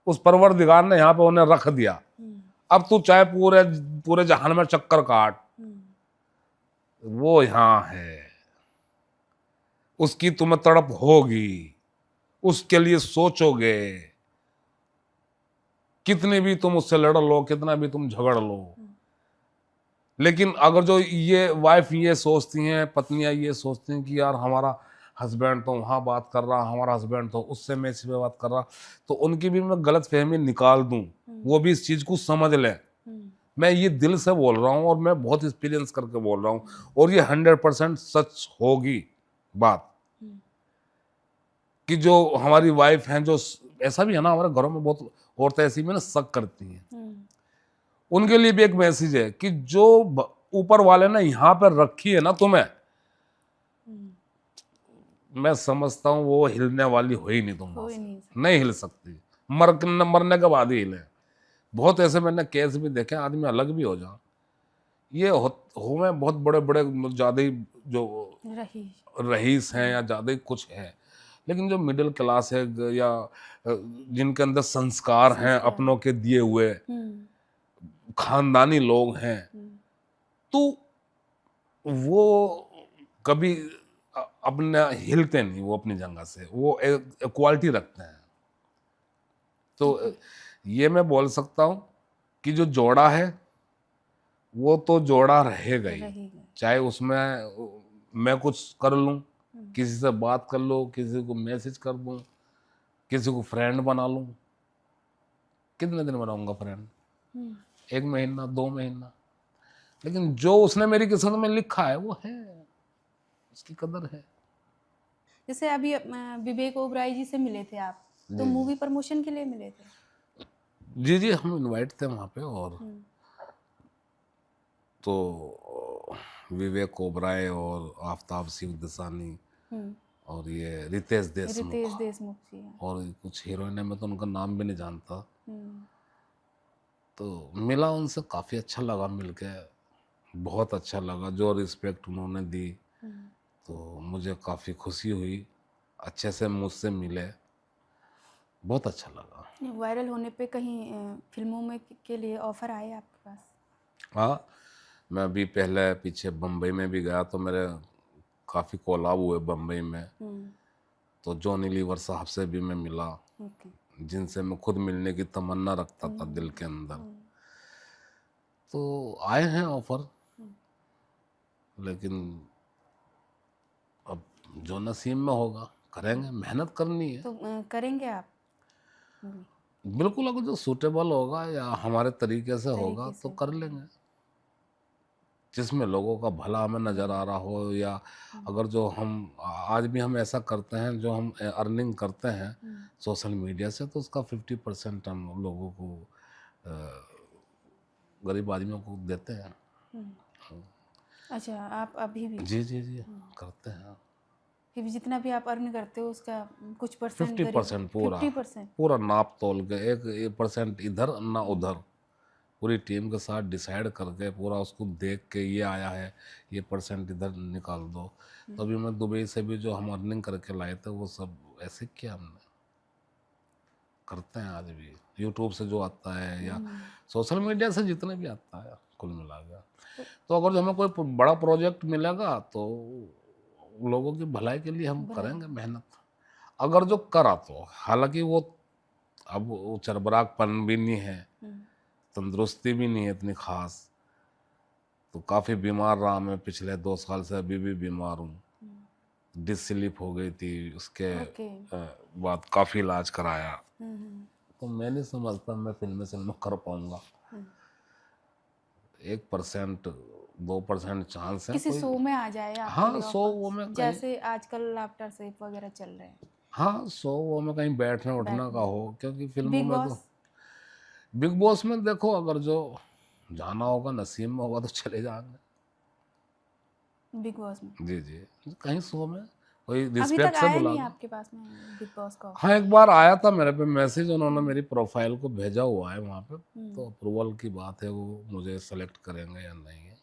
Speaker 1: उस परवरदिगार ने यहाँ पे उन्हें रख दिया। अब तू चाहे पूरे पूरे जहान में चक्कर काट, वो यहाँ है, उसकी तुम्हें तड़प होगी। उसके लिए सोचोगे, कितने भी तुम उससे लड़ लो, कितना भी तुम झगड़ लो, लेकिन अगर जो ये वाइफ ये सोचती हैं, पत्नियां ये सोचती हैं कि यार हमारा हस्बैंड तो वहाँ बात कर रहा, हमारा हस्बैंड तो उससे मैसेज पे बात कर रहा, तो उनकी भी मैं गलत फहमी निकाल दूं, वो भी इस चीज को समझ लें। मैं ये दिल से बोल रहा हूँ और मैं बहुत एक्सपीरियंस करके बोल रहा हूँ, और ये 100% सच होगी बात, कि जो हमारी वाइफ हैं, जो ऐसा भी है ना, हमारे घरों में बहुत औरतें ऐसी भी ना शक करती हैं, उनके लिए भी एक मैसेज है कि जो ऊपर वाले ने यहाँ पर रखी है ना तुम्हें, मैं समझता हूँ वो हिलने वाली हो ही नहीं, तुम वहां से नहीं हिल सकती, मरने के बाद ही हिले। बहुत ऐसे मैंने केस भी देखे, आदमी अलग भी हो जा, ये हो में बहुत बड़े बड़े ज्यादा ही जो रईस हैं या ज्यादा ही कुछ है, लेकिन जो मिडिल क्लास है या जिनके अंदर संस्कार हैं अपनों के दिए हुए, खानदानी लोग हैं, तो वो कभी अपने हिलते नहीं, वो अपनी जगह से, वो क्वालिटी रखते हैं। तो ये मैं बोल सकता हूँ कि जो जोड़ा है वो तो जोड़ा रहेगा ही, चाहे उसमें मैं कुछ कर लूँ, किसी से बात कर लो, किसी को मैसेज कर दूँ, किसी को फ्रेंड बना लूँ, कितने दिन बनाऊंगा फ्रेंड, 1 महीना 2 महीना, लेकिन जो उसने मेरी किस्मत में लिखा है वो है, उसकी कदर है।
Speaker 2: जैसे अभी विवेक ओबराय जी से मिले थे आप, तो मूवी प्रमोशन के लिए मिले थे?
Speaker 1: जी जी, हम इनवाइट थे वहाँ पे, और तो विवेक ओबराय और आफ्ताब शिवदसानी और ये रितेश देशमुख
Speaker 2: जी हैं।
Speaker 1: और कुछ हीरोइन है, मैं तो उनका नाम भी नहीं जानता, तो मिला उनसे, काफ़ी अच्छा लगा मिलके, बहुत अच्छा लगा, जो रिस्पेक्ट उन्होंने दी, तो मुझे काफ़ी खुशी हुई, अच्छे से मुझसे मिले, बहुत अच्छा लगा।
Speaker 2: वायरल होने पे कहीं फिल्मों में के लिए ऑफर आए आपके पास?
Speaker 1: हाँ, मैं अभी पहले पीछे बम्बई में भी गया, तो मेरे काफ़ी कोलाब हुए बम्बई में, तो जॉनी लीवर साहब से भी मैं मिला, जिनसे मैं खुद मिलने की तमन्ना रखता था दिल के अंदर, तो आए हैं ऑफर, लेकिन अब जो नसीब में होगा करेंगे, मेहनत करनी है।
Speaker 2: तो करेंगे आप?
Speaker 1: बिल्कुल, अगर जो सूटेबल होगा या हमारे तरीके से होगा तो कर लेंगे, जिसमें लोगों का भला हमें नज़र आ रहा हो, या अगर जो हम आज भी हम ऐसा करते हैं, जो हम अर्निंग करते हैं सोशल मीडिया से, तो उसका 50% हम लोगों को, गरीब आदमियों को देते हैं।
Speaker 2: अच्छा, आप अभी भी?
Speaker 1: जी जी जी, करते हैं।
Speaker 2: फिर भी जितना भी आप अर्न करते हो उसका कुछ परसेंट
Speaker 1: 50% पूरा
Speaker 2: 50%?
Speaker 1: पूरा नाप तोल के, 1% इधर ना उधर, पूरी टीम के साथ डिसाइड करके, पूरा उसको देख के, ये आया है, ये परसेंट इधर निकाल दो। तो अभी मैं दुबई से भी जो हम अर्निंग करके लाए थे, वो सब ऐसे किया हमने, करते हैं आज भी। यूट्यूब से जो आता है या सोशल मीडिया से जितने भी आता है, कुल मिला के, तो अगर जो हमें कोई बड़ा प्रोजेक्ट मिलेगा तो लोगों की भलाई के लिए हम करेंगे मेहनत, अगर जो करा तो। हालांकि वो अब वो चरबरागपन भी नहीं है, तंदुरुस्ती भी नहीं है इतनी खास, तो काफ़ी बीमार रहा मैं पिछले 2 साल से, अभी भी बीमार हूँ, डिस्क स्लिप हो गई थी, उसके बाद काफ़ी इलाज कराया, तो मैं नहीं समझता मैं फिल्म कर पाऊंगा। 1% 2% चांस है
Speaker 2: किसी शो में आ जाए आपके
Speaker 1: हाँ,
Speaker 2: लिए
Speaker 1: शो वो में
Speaker 2: जैसे आजकल लाफ्टर शेफ वगैरह चल रहे हैं।
Speaker 1: हाँ, शो वो में कहीं बैठने उठने का हो, क्योंकि फिल्मों में तो बिग बॉस में देखो, अगर जो जाना होगा, नसीब में होगा तो चले जाएंगे
Speaker 2: बिग बॉस में।
Speaker 1: जी जी, कहीं शो में कोई
Speaker 2: अभी
Speaker 1: रिस्पेक्ट
Speaker 2: तक
Speaker 1: से
Speaker 2: आया
Speaker 1: बुला
Speaker 2: नहीं
Speaker 1: लो।
Speaker 2: आपके पास में बिग बॉस का?
Speaker 1: हाँ, एक बार आया था मेरे पे मैसेज, उन्होंने मेरी प्रोफाइल को भेजा हुआ है वहाँ पे, तो अप्रूवल की बात है, वो मुझे सेलेक्ट करेंगे या नहीं है।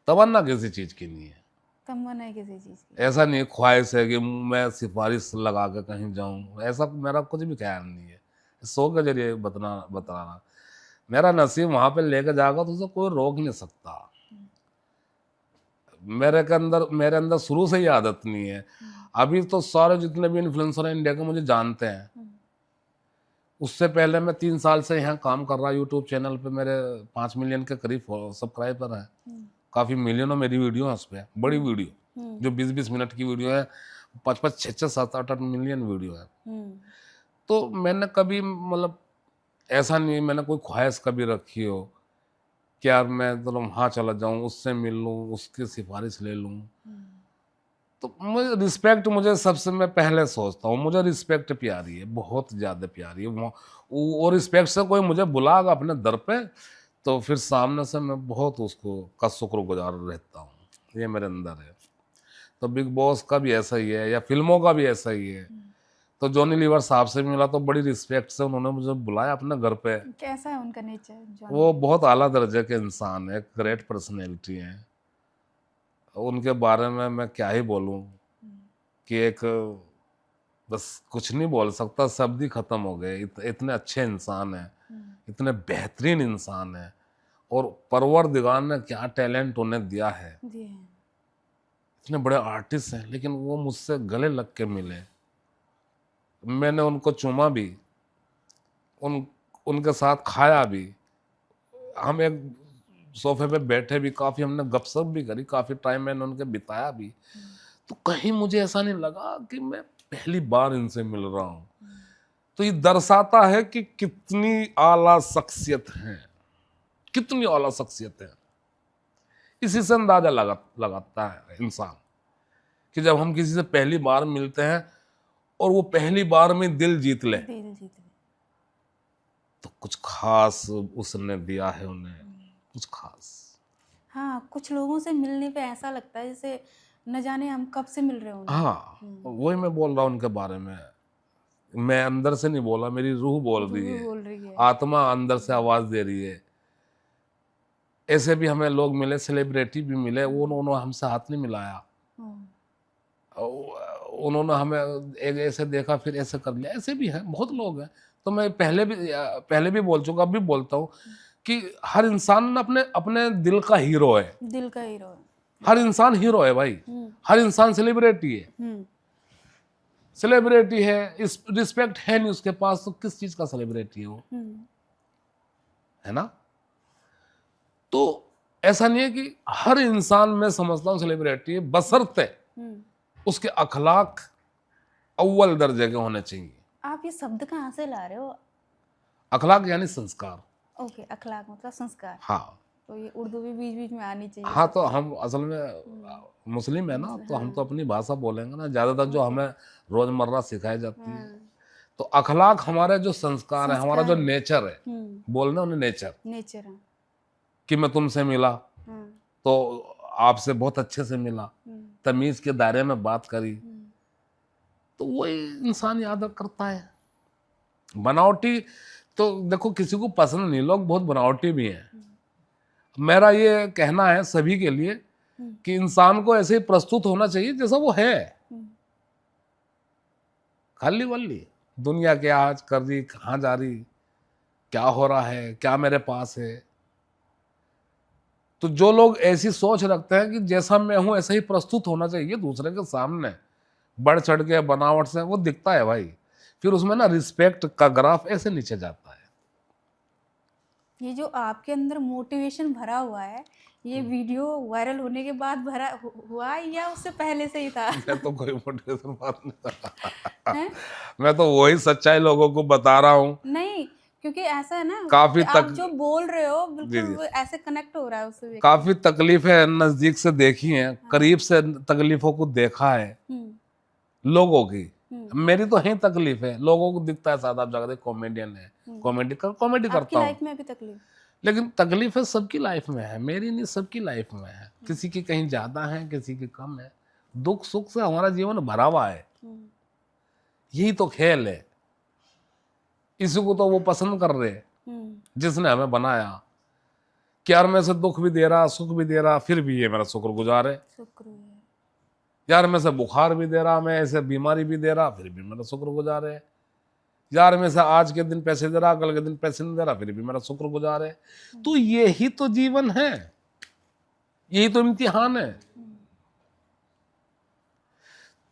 Speaker 1: तमन्ना किसी चीज़ की नहीं है,
Speaker 2: तमन्ना है किसी चीज़ की,
Speaker 1: ऐसा नहीं ख्वाहिश है कि मैं सिफारिश लगा के कहीं जाऊँ, ऐसा मेरा कुछ भी ख्याल नहीं है। शो के जरिए बताना, मेरा नसीब वहाँ पे लेके जाएगा तो उसे कोई रोक नहीं सकता। मेरे अंदर शुरू से ही आदत नहीं है, अभी तो सारे जितने भी इन्फ्लुएंसर हैं इंडिया के मुझे जानते हैं। उससे पहले मैं 3 साल से यहाँ काम कर रहा, यूट्यूब चैनल पे मेरे 5 मिलियन के करीब सब्सक्राइबर हैं। काफ़ी मिलियनों मेरी वीडियो है उस पर, बड़ी वीडियो जो 20-20 मिनट की वीडियो है, 5-5, 6-6, 7-8 मिलियन वीडियो है। तो मैंने कभी मतलब ऐसा नहीं, मैंने कोई ख्वाहिश कभी रखी हो कि यार मैं तो वहाँ चला जाऊँ, उससे मिल लूँ, उसकी सिफारिश ले लूँ। तो मुझे रिस्पेक्ट, मुझे सबसे मैं पहले सोचता हूँ, मुझे रिस्पेक्ट प्यारी है, बहुत ज़्यादा प्यारी है। और रिस्पेक्ट से कोई मुझे बुलाएगा अपने दर पे तो फिर सामने से मैं बहुत उसको का शुक्रगुजार रहता हूँ, ये मेरे अंदर है। तो बिग बॉस का भी ऐसा ही है, या फिल्मों का भी ऐसा ही है। तो जॉनी लीवर साहब से मिला तो बड़ी रिस्पेक्ट से उन्होंने मुझे बुलाया अपने घर पे।
Speaker 2: कैसा है उनका नेचर?
Speaker 1: वो बहुत आला दर्जे के इंसान है, ग्रेट पर्सनैलिटी है। उनके बारे में मैं क्या ही बोलूं कि एक बस कुछ नहीं बोल सकता, शब्द ही खत्म हो गए। इतने अच्छे इंसान हैं, इतने बेहतरीन इंसान हैं, और परवरदिगार ने क्या टैलेंट उन्हें दिया है। इतने बड़े आर्टिस्ट हैं, लेकिन वो मुझसे गले लग के मिले, मैंने उनको चूमा भी, उनके साथ खाया भी, हम एक सोफे पे बैठे भी, काफ़ी हमने गपशप भी करी, काफ़ी टाइम मैंने उनके बिताया भी। तो कहीं मुझे ऐसा नहीं लगा कि मैं पहली बार इनसे मिल रहा हूँ। तो ये दर्शाता है कि कितनी आला शख्सियत है, कितनी आला शख्सियत है। इसी से अंदाजा लगाता है इंसान कि जब हम किसी से पहली बार मिलते हैं और वो पहली बार में दिल जीत ले तो कुछ खास उसने दिया है उन्हें, कुछ खास।
Speaker 2: हाँ, कुछ लोगों से मिलने पे ऐसा लगता है जैसे न जाने हम कब से मिल रहे होंगे।
Speaker 1: हाँ, वही मैं बोल रहा हूँ उनके बारे में। मैं अंदर से नहीं बोला, मेरी रूह बोल रही है, आत्मा अंदर से आवाज दे रही है। ऐसे भी हमें लोग मिले, सेलिब्रिटी भी मिले, वो उन्होंने हमसे हाथ नहीं मिलाया, उन्होंने हमें एक ऐसे देखा फिर ऐसे कर लिया। ऐसे भी है, बहुत लोग हैं। तो मैं पहले भी बोल चुका, अब भी बोलता हूँ कि हर इंसान अपने अपने दिल का हीरो है।
Speaker 2: दिल का हीरो है,
Speaker 1: हर इंसान हीरो है भाई, हर इंसान सेलिब्रिटी है। सेलिब्रिटी है, रिस्पेक्ट है नहीं उसके पास तो किस चीज का सेलिब्रिटी है वो, है ना? तो ऐसा नहीं है कि हर इंसान, मैं समझता हूँ सेलिब्रिटी है, बशर्ते उसके अखलाक अव्वल दर्जे के होने चाहिए।
Speaker 2: आप ये शब्द कहाँ से ला रहे हो?
Speaker 1: अखलाक यानी संस्कार।
Speaker 2: ओके, अखलाक मतलब संस्कार।
Speaker 1: हाँ,
Speaker 2: तो ये उर्दू भी बीच बीच में आनी चाहिए।
Speaker 1: हाँ, तो हम असल में मुस्लिम है ना, तो हम तो अपनी भाषा बोलेंगे ना, ज्यादातर जो हमें रोजमर्रा सिखाई जाती है। तो अखलाक हमारे जो संस्कार है, हमारा जो नेचर है, बोलना उन्हें नेचर है कि मैं तुमसे मिला तो आपसे बहुत अच्छे से मिला, तमीज के दायरे में बात करी, तो वही इंसान याद करता है। बनावटी तो देखो किसी को पसंद नहीं, लोग बहुत बनावटी भी हैं। मेरा ये कहना है सभी के लिए कि इंसान को ऐसे ही प्रस्तुत होना चाहिए जैसा वो है। खाली वल्ली दुनिया क्या आज कर रही, कहाँ जा रही, क्या हो रहा है, क्या मेरे पास है। तो जो लोग ऐसी सोच रखते हैं कि जैसा मैं हूं ऐसा ही प्रस्तुत होना चाहिए दूसरे के सामने, बढ़ चढ़ के बनावट से, वो दिखता है भाई, फिर उसमें ना रिस्पेक्ट का ग्राफ ऐसे नीचे जाता है।
Speaker 2: ये जो आपके अंदर मोटिवेशन भरा हुआ है, ये वीडियो वायरल होने के बाद भरा हुआ या उससे पहले से ही था?
Speaker 1: मैं तो कोई मोटिवेशन बात नहीं मैं तो वही सच्चाई लोगों को बता रहा हूँ।
Speaker 2: नहीं, क्योंकि ऐसा है ना,
Speaker 1: काफी
Speaker 2: आप जो बोल रहे हो बिल्कुल वो ऐसे कनेक्ट हो रहा है उससे।
Speaker 1: काफी तकलीफें नजदीक से देखी हैं, करीब से तकलीफों को देखा है लोगों की। मेरी तो है तकलीफ है, लोगों को दिखता है सादा जगह कॉमेडियन है, कॉमेडी करता हूँ,
Speaker 2: लाइफ में भी तकलीफ,
Speaker 1: लेकिन तकलीफें सबकी लाइफ में है, मेरी नहीं, सबकी लाइफ में है। किसी की कहीं ज्यादा है, किसी की कम है। दुख सुख से हमारा जीवन भरा हुआ है, यही तो खेल है। इसी को तो वो पसंद कर रहे हैं जिसने हमें बनाया कि यार मैं से दुख भी दे रहा, सुख भी दे रहा, फिर भी ये मेरा शुक्रगुजार है। यार मैं से बुखार भी दे रहा, मैं ऐसे बीमारी भी दे रहा, फिर भी मेरा शुक्रगुजार है। यार मैं से आज के दिन पैसे दे रहा, कल के दिन पैसे नहीं दे रहा, फिर भी मेरा शुक्रगुजार है। तो यही तो जीवन है, यही तो इम्तिहान है।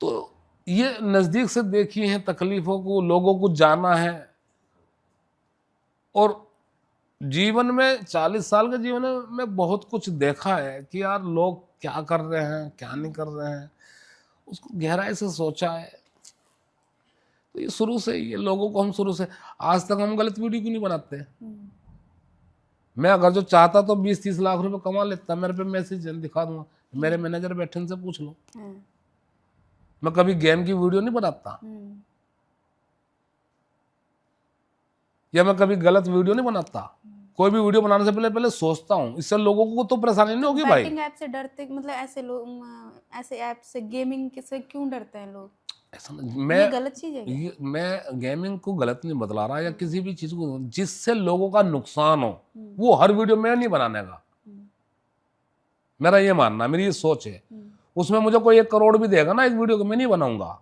Speaker 1: तो ये नजदीक से देखी है तकलीफों को, लोगों को जाना है। और जीवन में 40 साल के जीवन में बहुत कुछ देखा है कि यार लोग क्या कर रहे हैं, क्या नहीं कर रहे हैं, उसको गहराई से सोचा है। तो ये शुरू से ये लोगों को हम शुरू से आज तक हम गलत वीडियो क्यों नहीं बनाते? मैं अगर जो चाहता तो 20-30 लाख रुपए कमा लेता। मेरे पे मैसेज दिखा दूंगा, मेरे मैनेजर बैठे से पूछ लो। मैं कभी गेम की वीडियो नहीं बनाता, या मैं कभी गलत वीडियो नहीं बनाता। कोई भी वीडियो बनाने से पहले पहले सोचता हूँ, इससे लोगों को तो परेशानी नहीं होगी भाई।
Speaker 2: बैटिंग ऐप से डरते, मतलब ऐसे लोग ऐसे ऐप से, गेमिंग से क्यों डरते हैं लोग?
Speaker 1: ऐसा
Speaker 2: ये गलत चीज है क्या?
Speaker 1: मैं गेमिंग को गलत नहीं बतला रहा, या किसी भी चीज को जिससे लोगों का नुकसान हो वो हर वीडियो में नहीं बनाने का। मेरा ये मानना, मेरी ये सोच है। उसमें मुझे कोई 1 करोड़ भी देगा ना एक वीडियो को, मैं नहीं बनाऊंगा।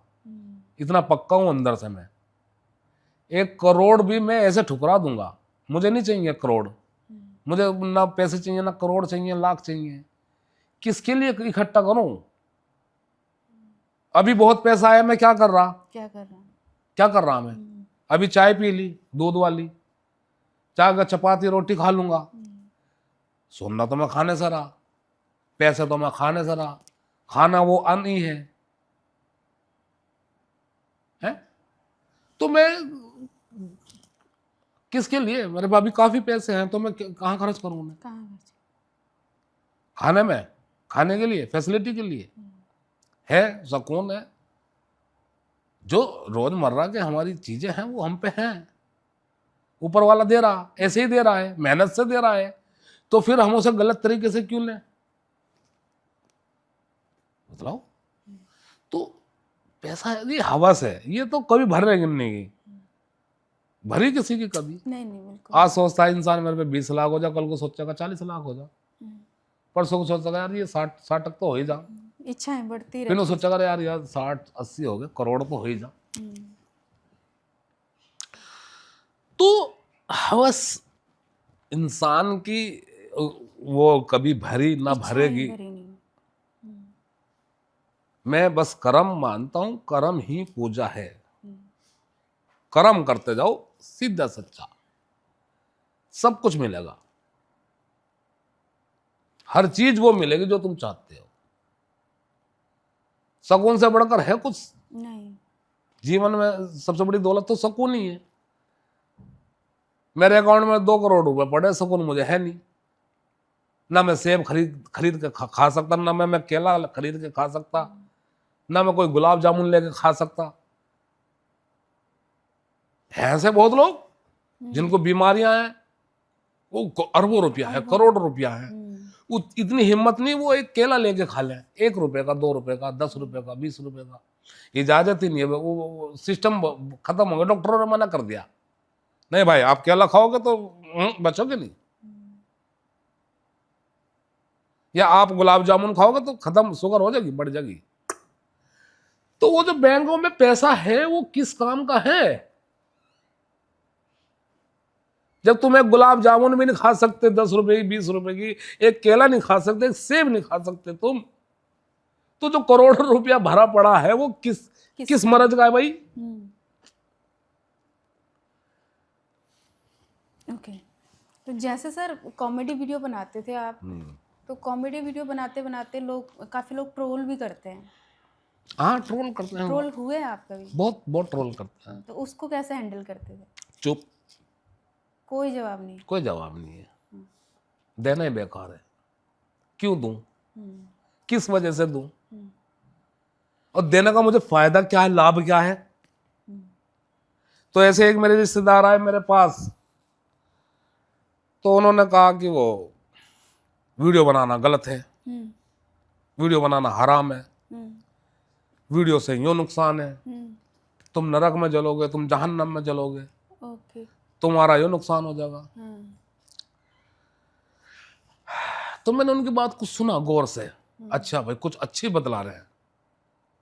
Speaker 1: इतना पक्का हूं अंदर से मैं। 1 करोड़ भी मैं ऐसे ठुकरा दूंगा। मुझे नहीं चाहिए 1 करोड़, मुझे ना पैसे चाहिए, ना करोड़ चाहिए, लाख चाहिए। किसके लिए इकट्ठा करूं? अभी बहुत पैसा आया, मैं क्या कर रहा मैं? अभी चाय पी ली दूध वाली, चाय का चपाती रोटी खा लूंगा। सोना तो मैं खाने से रहा, पैसे तो मैं खाने से रहा। खाना वो अन्न ही है? तो मैं किसके लिए? मेरे पास भी काफी पैसे हैं, तो मैं कहाँ खर्च करूँ उन्हें? खाने में, खाने के लिए, फैसिलिटी के लिए है, सुकून है। जो रोजमर्रा के हमारी चीजें हैं वो हम पे हैं। ऊपर वाला दे रहा, ऐसे ही दे रहा है, मेहनत से दे रहा है, तो फिर हम उसे गलत तरीके से क्यों लें? बताओ। तो पैसा ये हवस है, ये तो कभी भरेगी नहीं, भरी किसी की कभी
Speaker 2: नहीं बिल्कुल।
Speaker 1: आज सोचता है इंसान मेरे पे 20 लाख हो जाए, कल को सोचेगा 40 लाख हो जाए, परसों को सोचेगा यार ये 60 तक तो हो ही जा,
Speaker 2: इच्छाएं बढ़ती
Speaker 1: फिर सोचेगा यार 60-80 हो गए, करोड़ तो हो ही जा। तो हवस इंसान की वो कभी भरी ना भरेगी। मैं बस कर्म मानता हूं, कर्म ही पूजा है। कर्म करते जाओ सीधा सच्चा, सब कुछ मिलेगा। हर चीज वो मिलेगी जो तुम चाहते हो। सुकून से बढ़कर है कुछ
Speaker 2: नहीं। जीवन
Speaker 1: में सबसे बड़ी दौलत तो सुकून ही है। मेरे अकाउंट में 2 करोड़ रुपए पड़े, सुकून मुझे है नहीं। ना मैं सेब खरीद के खा सकता, ना मैं केला खरीद के खा सकता, ना मैं कोई गुलाब जामुन लेके खा सकता। है ऐसे बहुत लोग जिनको बीमारियां हैं, वो अरबों रुपया है, करोड़ रुपया है, वो इतनी हिम्मत नहीं वो एक केला लेके खा लें। 1 रुपए का, 2 रुपए का, 10 रुपए का, 20 रुपए का, इजाजत ही नहीं है। वो सिस्टम खत्म हो गया, डॉक्टरों ने मना कर दिया, नहीं भाई आप केला खाओगे तो बचोगे नहीं, या आप गुलाब जामुन खाओगे तो खत्म, शुगर हो जाएगी, बढ़ जाएगी। तो वो जो बैंकों में पैसा है वो किस काम का है? जब तुम एक गुलाब जामुन भी नहीं खा सकते 10 रुपए की, 20 रुपए की, एक केला नहीं खा सकते, एक सेब नहीं खा सकते तुम, तो जो करोड़ रुपया भरा पड़ा है वो किस मरज का है भाई?
Speaker 2: ओके। तो जैसे सर कॉमेडी वीडियो बनाते थे आप, तो कॉमेडी वीडियो बनाते बनाते काफी लोग ट्रोल भी करते हैं।
Speaker 1: हाँ ट्रोल करते हैं।
Speaker 2: ट्रोल हुए आप कभी?
Speaker 1: बहुत ट्रोल करते हैं।
Speaker 2: तो उसको कैसे हैंडल करते थे?
Speaker 1: चुप,
Speaker 2: कोई जवाब नहीं? कोई
Speaker 1: जवाब नहीं है, देना ही बेकार है। क्यों दूं, किस वजह से दूं, और देने का मुझे फायदा क्या है, लाभ क्या है? तो ऐसे एक मेरे रिश्तेदार आए मेरे पास, तो उन्होंने कहा कि वो वीडियो बनाना गलत है, वीडियो बनाना हराम है, वीडियो से यूं नुकसान है, तुम नरक में जलोगे, तुम जहन्नम में जलोगे, तुम्हारा यूं नुकसान हो जाएगा। तो मैंने उनकी बात को सुना गौर से, अच्छा भाई कुछ अच्छी बतला रहे हैं,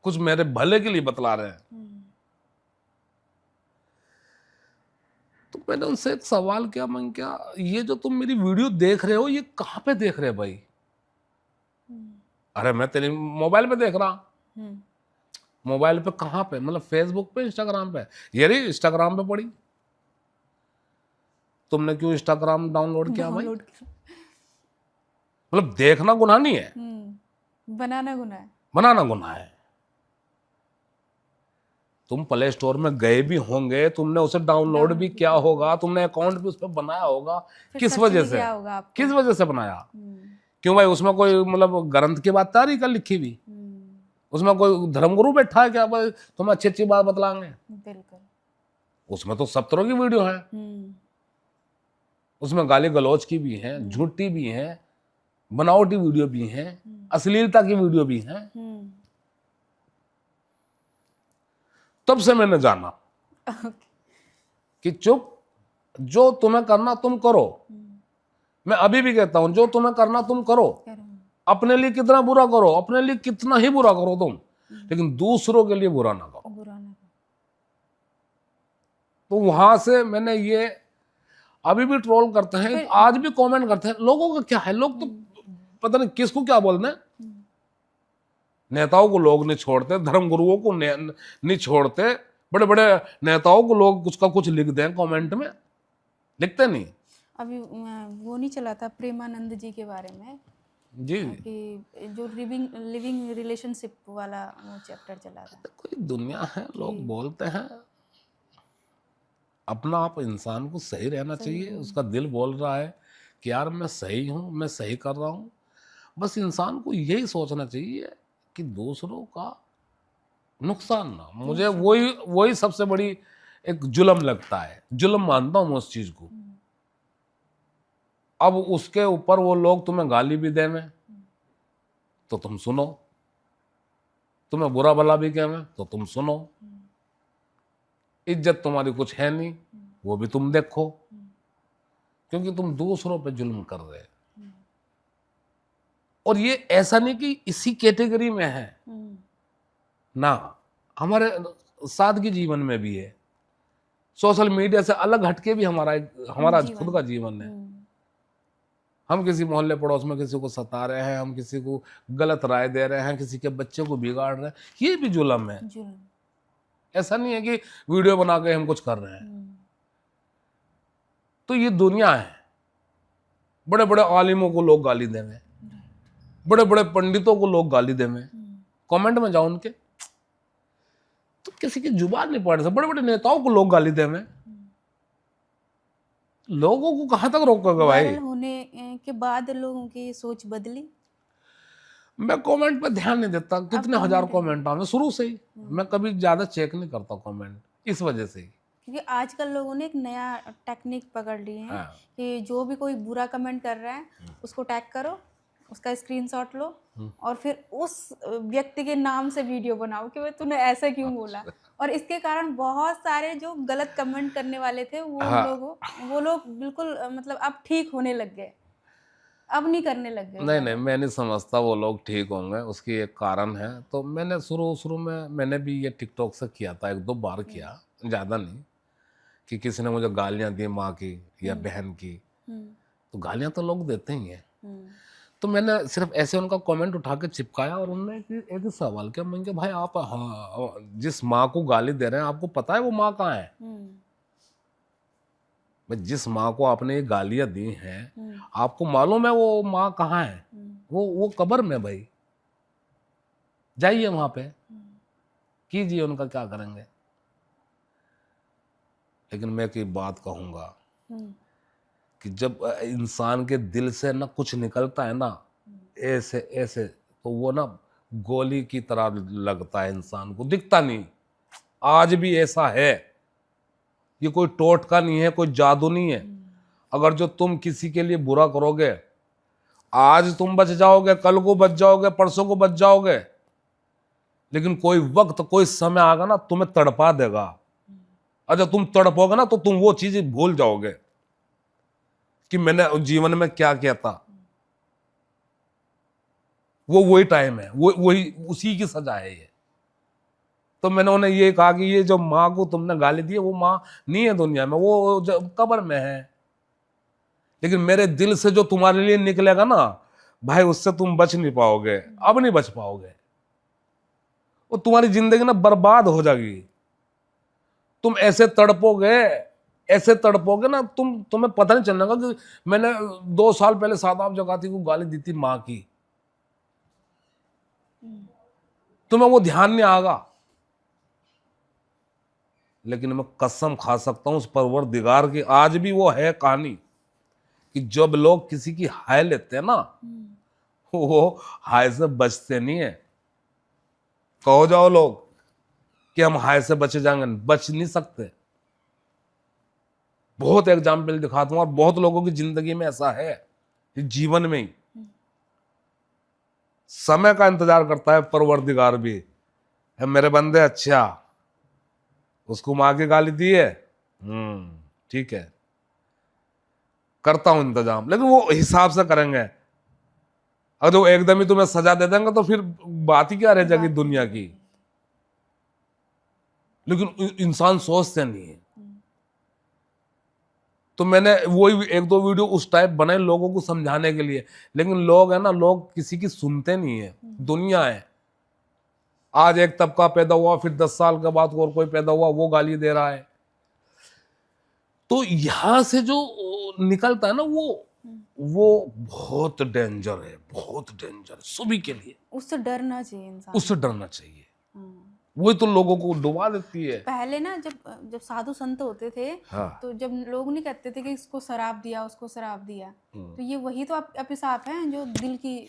Speaker 1: कुछ मेरे भले के लिए बतला रहे हैं। तो मैंने उनसे एक सवाल किया, मैं क्या ये जो तुम मेरी वीडियो देख रहे हो ये कहाँ पे देख रहे हो भाई? अरे मैं तेरे मोबाइल पे देख रहा। मोबाइल पे कहाँ पे, मतलब फेसबुक पे, इंस्टाग्राम पे, ये रही इंस्टाग्राम पे पड़ी। तुमने क्यों इंस्टाग्राम डाउनलोड किया भाई?
Speaker 2: डाउनलोड किया।
Speaker 1: मतलब देखना गुनाह नहीं है,
Speaker 2: बनाना गुनाह है।
Speaker 1: बनाना गुनाह है। तुम प्ले स्टोर में गए भी होंगे, तुमने उसे डाउनलोड भी किया होगा, तुमने अकाउंट भी उस पर बनाया होगा,
Speaker 2: फिर
Speaker 1: किस
Speaker 2: सर्च
Speaker 1: वजह
Speaker 2: भी
Speaker 1: से,
Speaker 2: किया होगा आपको।
Speaker 1: किस वजह से बनाया?
Speaker 2: हम्म,
Speaker 1: क्यों भाई, उसमें कोई मतलब ग्रंथ की बात आ रही क्या लिखी हुई?
Speaker 2: हम्म,
Speaker 1: उसमें कोई धर्मगुरु बैठा है क्या भाई तुम्हें अच्छी अच्छी बात बतलाएंगे?
Speaker 2: बिल्कुल।
Speaker 1: उसमें तो सब तरह की वीडियो है,
Speaker 2: हम्म,
Speaker 1: उसमें गाली गलौज की भी है, झूठी भी है, बनावटी वीडियो भी है, अश्लीलता की वीडियो भी है।
Speaker 2: हम्म,
Speaker 1: तब से मैंने जाना
Speaker 2: ओके,
Speaker 1: कि चुप, जो तुम्हें करना तुम करो। मैं अभी भी कहता हूं, जो तुम्हें करना तुम करो।
Speaker 2: करो।
Speaker 1: अपने लिए कितना बुरा करो, अपने लिए कितना ही बुरा करो तुम, लेकिन दूसरों के लिए बुरा ना करो।
Speaker 2: बुरा ना करो।
Speaker 1: तो वहां से मैंने ये, अभी भी ट्रोल करते हैं,
Speaker 2: फिर-
Speaker 1: आज भी कमेंट करते हैं। लोगों का क्या है, लोग तो पता नहीं किसको क्या बोलते हैं। नेताओं को लोग नहीं छोड़ते, धर्म गुरुओं को नहीं छोड़ते, बड़े बड़े नेताओं को लोग उसका कुछ लिख दें कमेंट में, लिखते नहीं।
Speaker 2: अभी वो नहीं चला था प्रेमानंद जी के बारे में
Speaker 1: जी,
Speaker 2: कि जो लिविंग लिविंग रिलेशनशिप वाला वो चैप्टर चला था।
Speaker 1: कोई दुनिया है, लोग बोलते हैं। अपना आप इंसान को सही रहना चाहिए, उसका दिल बोल रहा है कि यार मैं सही हूँ, मैं सही कर रहा हूँ। बस इंसान को यही सोचना चाहिए कि दूसरों का नुकसान ना, मुझे वही वही सबसे बड़ी एक जुल्म लगता है, जुल्म मानता हूँ मैं उस चीज को। अब उसके ऊपर वो लोग तुम्हें गाली भी देवें तो तुम सुनो, तुम्हें बुरा भला भी कहें तो तुम सुनो, इज्जत तुम्हारी कुछ है नहीं, वो भी तुम देखो, क्योंकि तुम दूसरों पे जुल्म कर रहे हो। और ये ऐसा नहीं कि इसी कैटेगरी में है ना, हमारे सादगी जीवन में भी है, सोशल मीडिया से अलग हटके भी हमारा खुद का जीवन है। हम किसी मोहल्ले पड़ोस में किसी को सता रहे हैं, हम किसी को गलत राय दे रहे हैं, किसी के बच्चे को बिगाड़ रहे हैं, ये भी जुल्म है। ऐसा नहीं है कि वीडियो बना के हम कुछ कर रहे हैं। तो ये दुनिया है, बड़े बड़े आलिमों को लोग गाली देंगे, बड़े बड़े पंडितों को लोग गाली देंगे, कमेंट में जाओ उनके, तो किसी की जुबान नहीं पड़ सकती। बड़े बड़े नेताओं को लोग गाली देंगे, लोगों को कहां तक रोकोगे भाई?
Speaker 2: वायरल होने के बाद लोगों की सोच बदली।
Speaker 1: मैं कमेंट पे ध्यान नहीं देता, कितने हजार कमेंट आए शुरू से ही, मैं कभी ज्यादा चेक नहीं करता कमेंट, इस वजह से ही।
Speaker 2: क्योंकि आजकल लोगों ने एक नया टेक्निक पकड़ ली है कि जो भी कोई बुरा कमेंट कर रहा है उसको टैग करो, उसका स्क्रीनशॉट लो और फिर उस व्यक्ति के नाम से वीडियो बनाओ कि भाई तूने ऐसा क्यों बोला। और इसके कारण बहुत सारे जो गलत कमेंट करने वाले थे वो लोग बिल्कुल मतलब अब ठीक होने लग गए, अब नहीं करने लग गए।
Speaker 1: नहीं, मैं नहीं समझता वो लोग ठीक होंगे, उसकी एक कारण है। तो मैंने शुरू में मैंने भी ये टिकटॉक से किया था, 1-2 बार किया, ज़्यादा नहीं, कि किसी ने मुझे गालियाँ दी माँ की या बहन की, तो गालियाँ तो लोग देते ही हैं। तो मैंने सिर्फ ऐसे उनका कमेंट उठा के चिपकाया और उन्होंने एक ही सवाल किया, मैंने कहा भाई आप, हाँ, जिस माँ को गाली दे रहे हैं आपको पता है वो माँ कहाँ है? भाई जिस माँ को आपने ये गालियां दी हैं, आपको मालूम है वो माँ कहाँ है? वो कब्र में। भाई जाइए वहां पे, कीजिए, उनका क्या करेंगे। लेकिन मैं एक बात कहूंगा कि जब इंसान के दिल से ना कुछ निकलता है ना, ऐसे ऐसे, तो वो ना गोली की तरह लगता है, इंसान को दिखता नहीं। आज भी ऐसा है, ये कोई टोटका नहीं है, कोई जादू नहीं है। अगर जो तुम किसी के लिए बुरा करोगे, आज तुम बच जाओगे, कल को बच जाओगे, परसों को बच जाओगे, लेकिन कोई वक्त, कोई समय आएगा ना तुम्हें तड़पा देगा। अच्छा, तुम तड़पोगे ना तो तुम वो चीज भूल जाओगे कि मैंने जीवन में क्या किया था। वो वही टाइम है, वो वही उसी की सजा है ये। तो मैंने उन्हें ये कहा कि ये जो माँ को तुमने गाली दी है वो माँ नहीं है दुनिया में, वो कब्र में है। लेकिन मेरे दिल से जो तुम्हारे लिए निकलेगा ना भाई, उससे तुम बच नहीं पाओगे, अब नहीं बच पाओगे। वो तुम्हारी जिंदगी ना बर्बाद हो जाएगी। तुम ऐसे तड़पोगे ना, तुम्हें पता नहीं चलने का कि मैंने 2 साल पहले शादाब जगाती को गाली दी थी माँ की, तुम्हें वो ध्यान नहीं आएगा। लेकिन मैं कसम खा सकता हूं उस परवरदिगार की, आज भी वो है कहानी कि जब लोग किसी की हाय लेते हैं ना, वो हाय से बचते नहीं है। कहो जाओ लोग कि हम हाय से बचे जाएंगे, बच नहीं सकते। बहुत एग्जाम्पल दिखाता हूं और बहुत लोगों की जिंदगी में ऐसा है, जीवन में ही समय का इंतजार करता है परवरदिगार भी, है मेरे बंदे अच्छा उसको माँ की गाली दी है, ठीक है करता हूं इंतजाम, लेकिन वो हिसाब से करेंगे। अगर वो एकदम ही तुम्हें सजा दे देंगे तो फिर बात ही क्या रह जाएगी दुनिया की। लेकिन इंसान सोचते नहीं है। तो मैंने वही 1-2 वीडियो उस टाइप बनाए लोगों को समझाने के लिए, लेकिन लोग है ना, लोग किसी की सुनते नहीं है। दुनिया है, आज एक तबका पैदा हुआ, फिर 10 साल के बाद और कोई पैदा हुआ, वो गाली दे रहा है। तो यहां से जो निकलता है ना, वो बहुत डेंजर है, बहुत डेंजर सभी के लिए।
Speaker 2: उससे डरना चाहिए इंसान।
Speaker 1: उससे डरना चाहिए, वही तो लोगों को डुबा देती है।
Speaker 2: पहले ना जब साधु संत होते थे,
Speaker 1: हाँ।
Speaker 2: तो जब लोग नहीं कहते थे कि इसको शराब दिया, उसको शराब दिया, तो ये वही तो अभिशाप है जो दिल की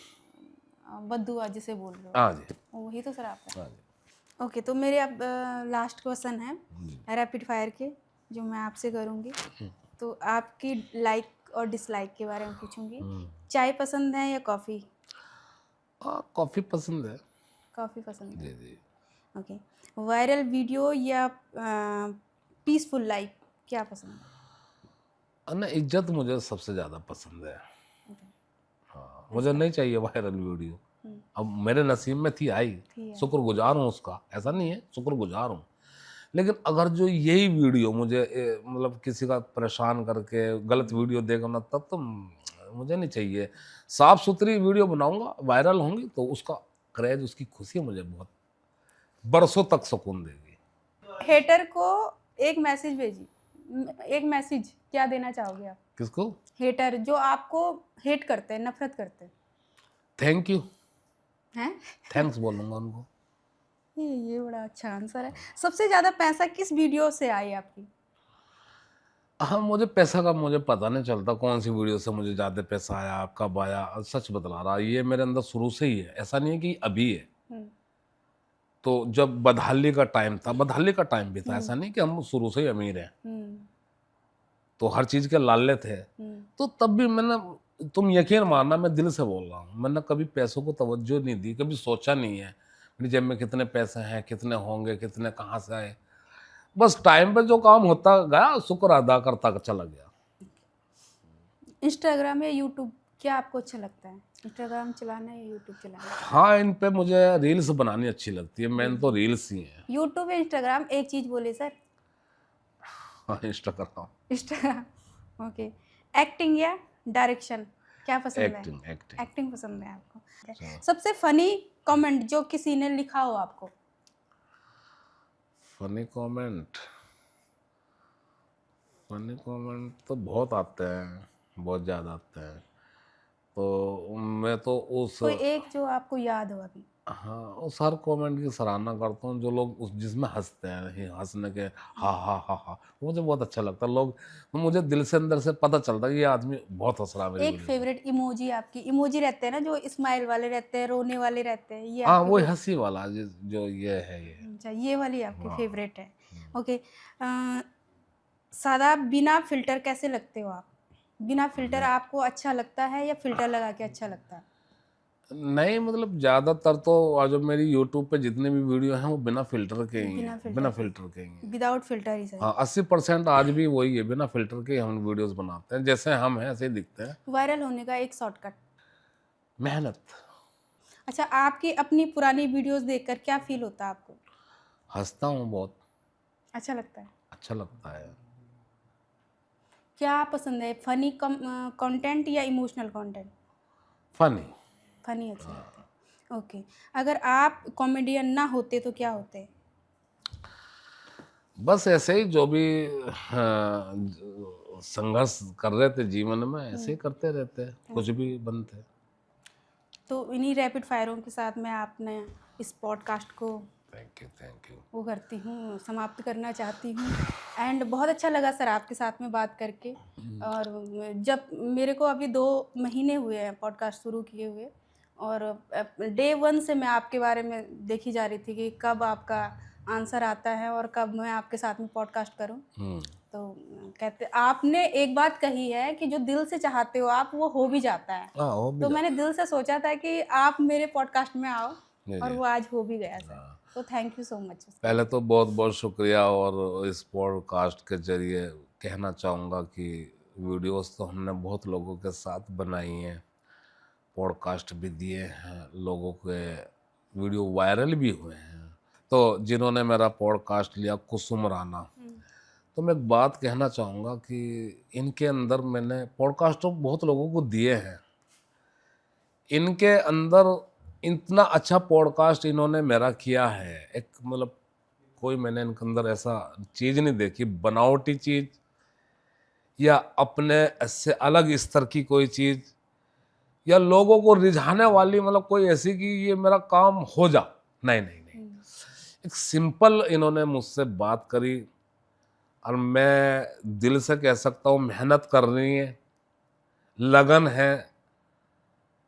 Speaker 2: बद्दुआ जिसे बोल रहे हो।
Speaker 1: हाँ जी,
Speaker 2: वही तो शराब है।
Speaker 1: हाँ जी।
Speaker 2: ओके, तो मेरे अब लास्ट क्वेश्चन है रैपिड फायर के, जो मैं आपसे करूँगी। तो आपकी लाइक और डिसलाइक के बारे में पूछूंगी। चाय पसंद है या कॉफ़ी?
Speaker 1: कॉफी पसंद है।
Speaker 2: कॉफ़ी पसंद
Speaker 1: जी
Speaker 2: है।
Speaker 1: जी।
Speaker 2: ओके, वायरल वीडियो या पीसफुल लाइफ, क्या पसंद है?
Speaker 1: ना इज्जत मुझे सबसे ज्यादा पसंद है। हाँ, मुझे नहीं चाहिए वायरल वीडियो। अब मेरे नसीब में थी, आई, शुक्रगुजार हूँ उसका, ऐसा नहीं है, शुक्रगुजार हूँ। लेकिन अगर जो यही वीडियो मुझे मतलब किसी का परेशान करके गलत वीडियो देगा ना, तब तो मुझे नहीं चाहिए। साफ सुथरी वीडियो बनाऊंगा, वायरल होंगी तो उसका क्रेज, उसकी खुशी मुझे बहुत बरसों तक सुकून देगी।
Speaker 2: हेटर को एक मैसेज भेजी, एक मैसेज क्या देना चाहोगे आप?
Speaker 1: किसको?
Speaker 2: हेटर, जो आपको हेट करते हैं, नफरत करते हैं।
Speaker 1: थैंक यू,
Speaker 2: हैं?
Speaker 1: थैंक्स बोलूंगा उनको।
Speaker 2: ये बड़ा अच्छा आंसर है। सबसे ज्यादा पैसा किस वीडियो से आई आपकी?
Speaker 1: हाँ, मुझे पैसा का मुझे पता नहीं चलता कौन सी वीडियो से मुझे ज़्यादा पैसा आया, कब आया। सच बतला रहा, ये मेरे अंदर शुरू से ही है, ऐसा नहीं है कि अभी है। तो जब बदहाली का टाइम था, बदहाली का टाइम भी था, ऐसा नहीं कि हम शुरू से ही अमीर हैं, तो हर चीज़ के लाले थे। तो तब भी मैंने, तुम यकीन मानना, मैं दिल से बोल रहा हूँ, मैंने कभी पैसों को तवज्जो नहीं दी, कभी सोचा नहीं है मेरी जेब में कितने पैसे हैं, कितने होंगे, कितने कहाँ से आए। बस टाइम पे जो काम होता गया, शुक्र अदा करता चला गया।
Speaker 2: इंस्टाग्राम या यूट्यूब, क्या आपको अच्छा लगता है? इंस्टाग्राम चलाना या यूट्यूब चलाना?
Speaker 1: हाँ, इन पे मुझे रील्स बनानी अच्छी लगती है, मेन तो रील्स ही है।
Speaker 2: यूट्यूब या इंस्टाग्राम, एक चीज बोले सर।
Speaker 1: हाँ, इंस्टाग्राम।
Speaker 2: इंस्टाग्राम। ओके, एक्टिंग या डायरेक्शन, क्या पसंद है?
Speaker 1: Acting, acting.
Speaker 2: एक्टिंग पसंद है आपको। सबसे फनी कमेंट जो किसी ने लिखा हो आपको?
Speaker 1: फनी कमेंट, फनी कमेंट तो बहुत आते हैं, बहुत ज़्यादा आते हैं। तो मैं तो उस,
Speaker 2: कोई एक जो आपको याद हो अभी?
Speaker 1: हाँ, उस हर कमेंट की सराहना करता हूँ जो लोग उस जिसमें हंसते हैं, हंसने के हा हा हा हा, मुझे बहुत अच्छा लगता है। लोग, मुझे दिल से अंदर से पता चलता है कि ये आदमी बहुत हंस रहा है मेरी
Speaker 2: एक
Speaker 1: वीडियो पे।
Speaker 2: फेवरेट इमोजी आपकी? इमोजी रहते हैं ना जो स्माइल वाले रहते हैं, रोने वाले रहते हैं, ये
Speaker 1: हाँ,
Speaker 2: आपके
Speaker 1: वो
Speaker 2: कोई?
Speaker 1: हंसी वाला जो ये है ये।
Speaker 2: अच्छा, ये वाली आपकी
Speaker 1: हाँ।
Speaker 2: फेवरेट है। ओके, सादा बिना फिल्टर कैसे लगते हो आप? बिना फिल्टर आपको अच्छा लगता है या फिल्टर लगा के अच्छा लगता है?
Speaker 1: नहीं, मतलब ज्यादातर तो आज जो मेरी यूट्यूब पे जितने भी वीडियो हैं वो बिना फिल्टर के ही
Speaker 2: बिना
Speaker 1: हैं,
Speaker 2: फिल्टर
Speaker 1: बिना
Speaker 2: के।
Speaker 1: फिल्टर के ही हैं।
Speaker 2: विदाउट फिल्टर ही सही।
Speaker 1: हाँ, 80% आज भी वही है, बिना फिल्टर के ही हम वीडियोस बनाते हैं, जैसे हम हैं ऐसे ही दिखते हैं।
Speaker 2: वायरल होने का एक शॉर्टकट?
Speaker 1: मेहनत।
Speaker 2: अच्छा, आपकी अपनी पुरानी वीडियोस देखकर क्या फील होता है आपको?
Speaker 1: हंसता हूँ बहुत,
Speaker 2: अच्छा लगता है।
Speaker 1: अच्छा लगता है।
Speaker 2: क्या पसंद है, फनी कंटेंट या इमोशनल कंटेंट?
Speaker 1: फनी।
Speaker 2: फनी अच्छा लगता है। ओके, अगर आप कॉमेडियन ना होते तो क्या होते?
Speaker 1: बस ऐसे ही जो भी संघर्ष कर रहे थे जीवन में, ऐसे ही करते रहते हैं, कुछ भी बनते।
Speaker 2: तो इन्हीं रैपिड फायरों के साथ मैं आपने इस पॉडकास्ट को
Speaker 1: थैंक यू, थैंक यू।
Speaker 2: वो करती हूँ, समाप्त करना चाहती हूँ। एंड बहुत अच्छा लगा सर आपके साथ में बात करके। और जब मेरे को अभी 2 महीने हुए हैं पॉडकास्ट शुरू किए हुए, और डे 1 से मैं आपके बारे में देखी जा रही थी कि कब आपका आंसर आता है और कब मैं आपके साथ में पॉडकास्ट करूँ। तो कहते आपने एक बात कही है कि जो दिल से चाहते हो आप, वो हो भी जाता है।
Speaker 1: हाँ, हो भी
Speaker 2: तो मैंने
Speaker 1: जाता
Speaker 2: दिल से सोचा था कि आप मेरे पॉडकास्ट में आओ,
Speaker 1: जी,
Speaker 2: और
Speaker 1: जी।
Speaker 2: वो आज हो भी गया सर। तो थैंक यू सो मच उसके
Speaker 1: पहले
Speaker 2: लिए।
Speaker 1: तो बहुत बहुत शुक्रिया, और इस पॉडकास्ट के जरिए कहना चाहूँगा कि वीडियोस तो हमने बहुत लोगों के साथ बनाई हैं, पॉडकास्ट भी दिए हैं, लोगों के वीडियो वायरल भी हुए हैं। तो जिन्होंने मेरा पॉडकास्ट लिया, कुसुम राणा, तो मैं एक बात कहना चाहूँगा कि इनके अंदर मैंने पॉडकास्ट तो बहुत लोगों को दिए हैं, इनके अंदर इतना अच्छा पॉडकास्ट इन्होंने मेरा किया है, एक मतलब कोई मैंने इनके अंदर ऐसा चीज़ नहीं देखी, बनावटी चीज़ या अपने से अलग स्तर की कोई चीज़, या लोगों को रिझाने वाली मतलब कोई ऐसी कि ये मेरा काम हो जा, नहीं नहीं नहीं। एक सिंपल इन्होंने मुझसे बात करी, और मैं दिल से कह सकता हूँ मेहनत कर रही है, लगन है,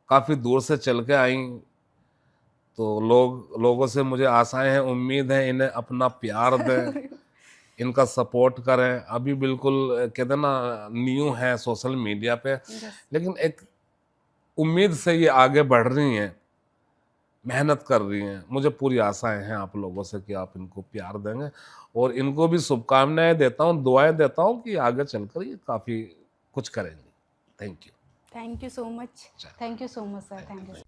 Speaker 1: काफ़ी दूर से चल के आई, तो लोगों से मुझे आशाएं हैं, उम्मीद है इन्हें अपना प्यार दें, इनका सपोर्ट करें। अभी बिल्कुल कहते हैं ना, न्यू है सोशल मीडिया पे,
Speaker 2: यस।
Speaker 1: लेकिन एक उम्मीद से ये आगे बढ़ रही हैं, मेहनत कर रही हैं। मुझे पूरी आशाएं हैं आप लोगों से कि आप इनको प्यार देंगे, और इनको भी शुभकामनाएं देता हूँ, दुआएं देता हूँ कि आगे चलकर ये काफ़ी कुछ करेंगे। Thank you.
Speaker 2: Thank you so much. Thank you so much sir. Thank you.